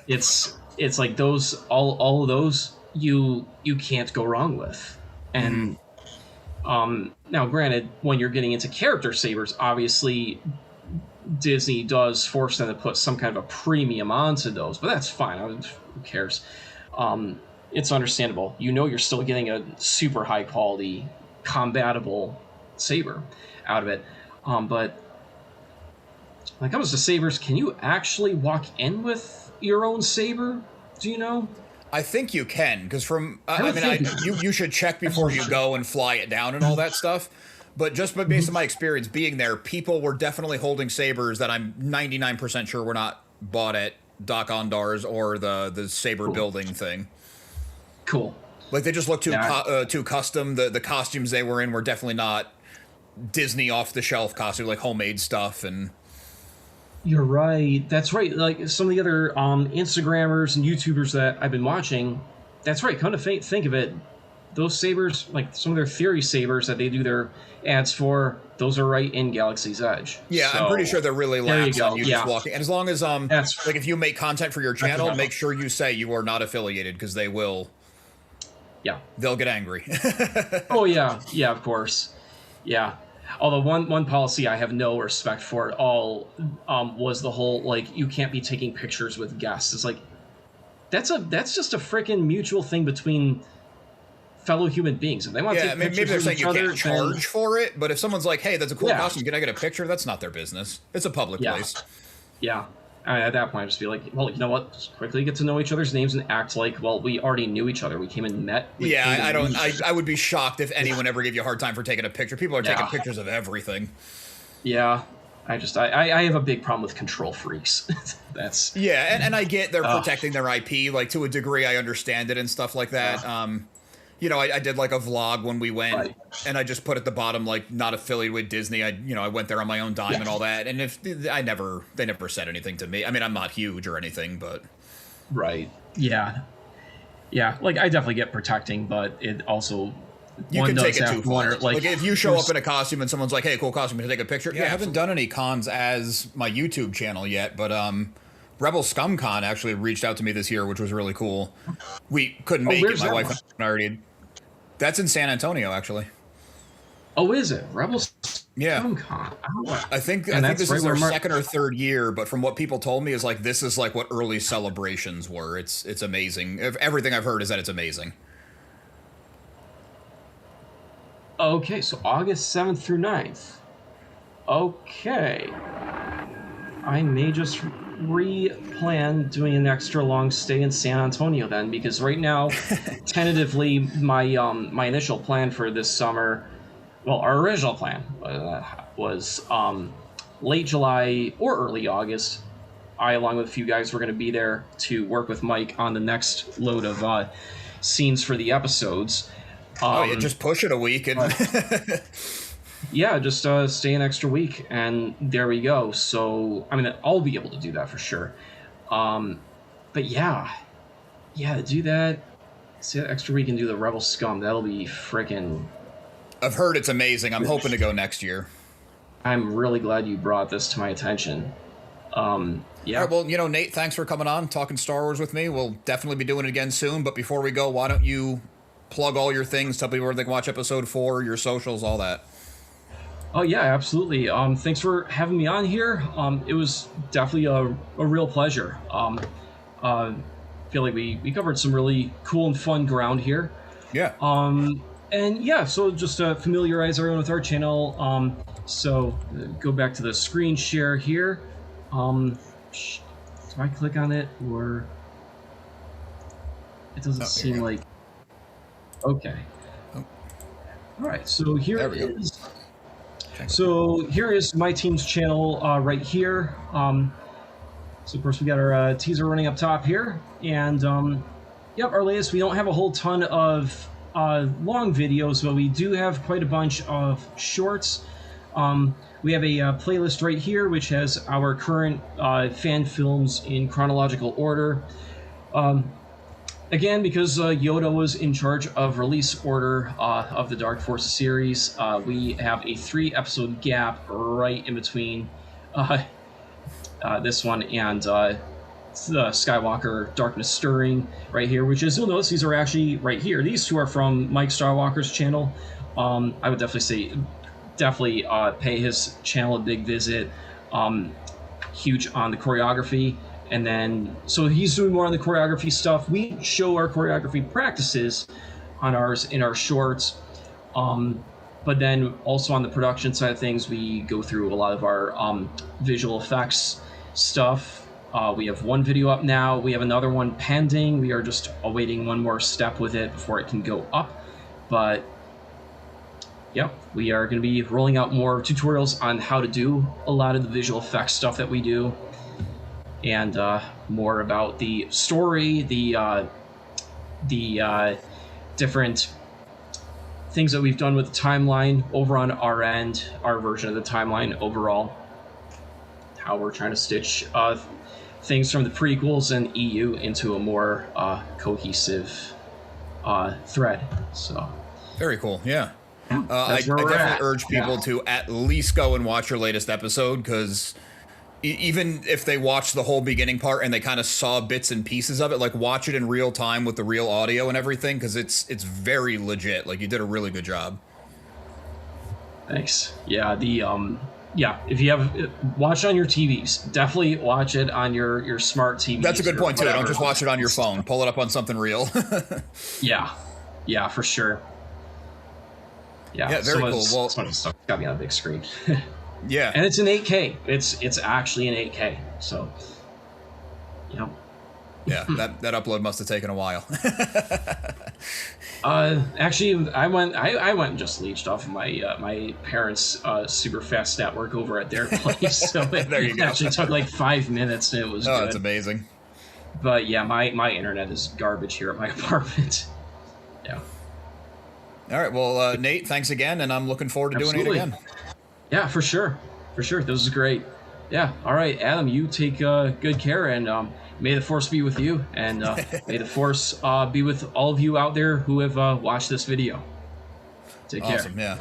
It's like those, all of those you can't go wrong with. And now granted, when you're getting into character sabers, obviously Disney does force them to put some kind of a premium onto those, but that's fine. Who cares? It's understandable. You're still getting a super high quality, combatable saber out of it. But when it comes to sabers, can you actually walk in with your own saber? Do you know? I think you can, because you should check before you go and fly it down and all that stuff. But just based on my experience being there, people were definitely holding sabers that I'm 99% sure were not bought at Doc Ondar's or the saber building thing. Cool. Like, they just looked too custom. The costumes they were in were definitely not Disney off the shelf costumes, like homemade stuff. And you're right. That's right. Like some of the other Instagrammers and YouTubers that I've been watching, that's right. Come to think of it, those sabers, like some of their Theory Sabers that they do their ads for, those are right in Galaxy's Edge. Yeah, so, I'm pretty sure they're really lax on you just walking. And as long as that's, like, if you make content for your channel, make sure you say you are not affiliated, because they will. Yeah, they'll get angry. Oh yeah, of course. Yeah. Although one policy I have no respect for at all was the whole like you can't be taking pictures with guests. It's like that's just a freaking mutual thing between fellow human beings. If they want to Yeah, take maybe pictures they're with saying each you other, can't charge for it, but if someone's like, "Hey, that's a cool Yeah. costume. Can I get a picture?" That's not their business. It's a public Yeah. place. Yeah. At that point, I just be like, well, you know what? Just quickly get to know each other's names and act like, well, we already knew each other. We came and met. Yeah, I don't. I would be shocked if anyone ever gave you a hard time for taking a picture. People are taking Yeah. pictures of everything. Yeah. I have a big problem with control freaks. That's Yeah, and I get they're protecting their IP, like to a degree. I understand it and stuff like that. You know, I did like a vlog when we went, Right. and I just put at the bottom like not affiliated with Disney. I went there on my own dime and all that. And if they never said anything to me. I mean, I'm not huge or anything, but right. Yeah. Yeah. Like I definitely get protecting, but it also you one can does take it have too to far. wonder, Like if you show there's- up in a costume and someone's like, "Hey, cool costume, can I take a picture?" Yeah, I haven't done any cons as my YouTube channel yet, but Rebel Scum Con actually reached out to me this year, which was really cool. We couldn't make it. where's My that wife one? and I already. That's in San Antonio, actually. Oh, is it Rebels? Yeah. Con. I think that's this right is where our Mark- second or third year, but from what people told me is like this is like what early celebrations were. It's amazing. Everything I've heard is that it's amazing. Okay, so August 7th through 9th. Okay. I may just re-plan doing an extra long stay in San Antonio then, because right now, tentatively, my initial plan for this summer, well, our original plan was late July or early August. I, along with a few guys, were going to be there to work with Mike on the next load of scenes for the episodes. Oh yeah, just push it a week and Yeah, just stay an extra week, and there we go. So, I mean, I'll be able to do that for sure. But yeah, do that. Stay an extra week and do the Rebel Scum. That'll be freaking. I've heard it's amazing. I'm hoping to go next year. I'm really glad you brought this to my attention. Yeah. All right, well, Nate, thanks for coming on, talking Star Wars with me. We'll definitely be doing it again soon. But before we go, why don't you plug all your things, tell people where they can watch episode 4, your socials, all that. Oh yeah, absolutely. Thanks for having me on here. It was definitely a real pleasure. Feel like we covered some really cool and fun ground here. Yeah. And yeah, so just to familiarize everyone with our channel. So go back to the screen share here. Do I click on it or it doesn't seem like? Okay. Oh. All right. So here There we go. is. So here is my team's channel right here. So of course we got our teaser running up top here, and yep, our latest. We don't have a whole ton of long videos, but we do have quite a bunch of shorts. We have a playlist right here, which has our current fan films in chronological order. Again, because Yoda was in charge of release order of the Dark Forces series, we have a 3-episode gap right in between this one and the Skywalker Darkness Stirring right here, which is, you'll notice these are actually right here. These two are from Mike Skywalker's channel. I would definitely pay his channel a big visit. Huge on the choreography. And then, so he's doing more on the choreography stuff. We show our choreography practices on ours in our shorts. But then also on the production side of things, we go through a lot of our visual effects stuff. We have one video up now. We have another one pending. We are just awaiting one more step with it before it can go up. But yeah, we are going to be rolling out more tutorials on how to do a lot of the visual effects stuff that we do. And more about the story, the different things that we've done with the timeline over on our end, our version of the timeline overall, how we're trying to stitch things from the prequels and EU into a more cohesive thread. So Very cool. Yeah. I that's where we're definitely at. urge people to at least go and watch your latest episode, because even if they watched the whole beginning part and they kind of saw bits and pieces of it, like watch it in real time with the real audio and everything, because it's very legit. Like, you did a really good job. Thanks. Yeah, yeah, if you have watch it on your TVs, definitely watch it on your smart TVs. That's a good point too. Don't whatever. just watch it on your phone. Pull it up on something real. Yeah, yeah, for sure. Yeah, very cool. Well, some of the stuff got me on a big screen. yeah, And it's in 8K. It's actually in 8K. So, you know. Yeah, that upload must have taken a while. Actually, I went and just leached off of my parents' super fast network over at their place. So it actually took like 5 minutes, and it was good. That's amazing. But yeah, my internet is garbage here at my apartment. Yeah. All right, well, Nate, thanks again, and I'm looking forward to doing it again. Yeah, for sure. For sure. This is great. Yeah. All right, Adam, you take good care, and may the Force be with you, and may the Force be with all of you out there who have watched this video. Take care. Awesome, yeah.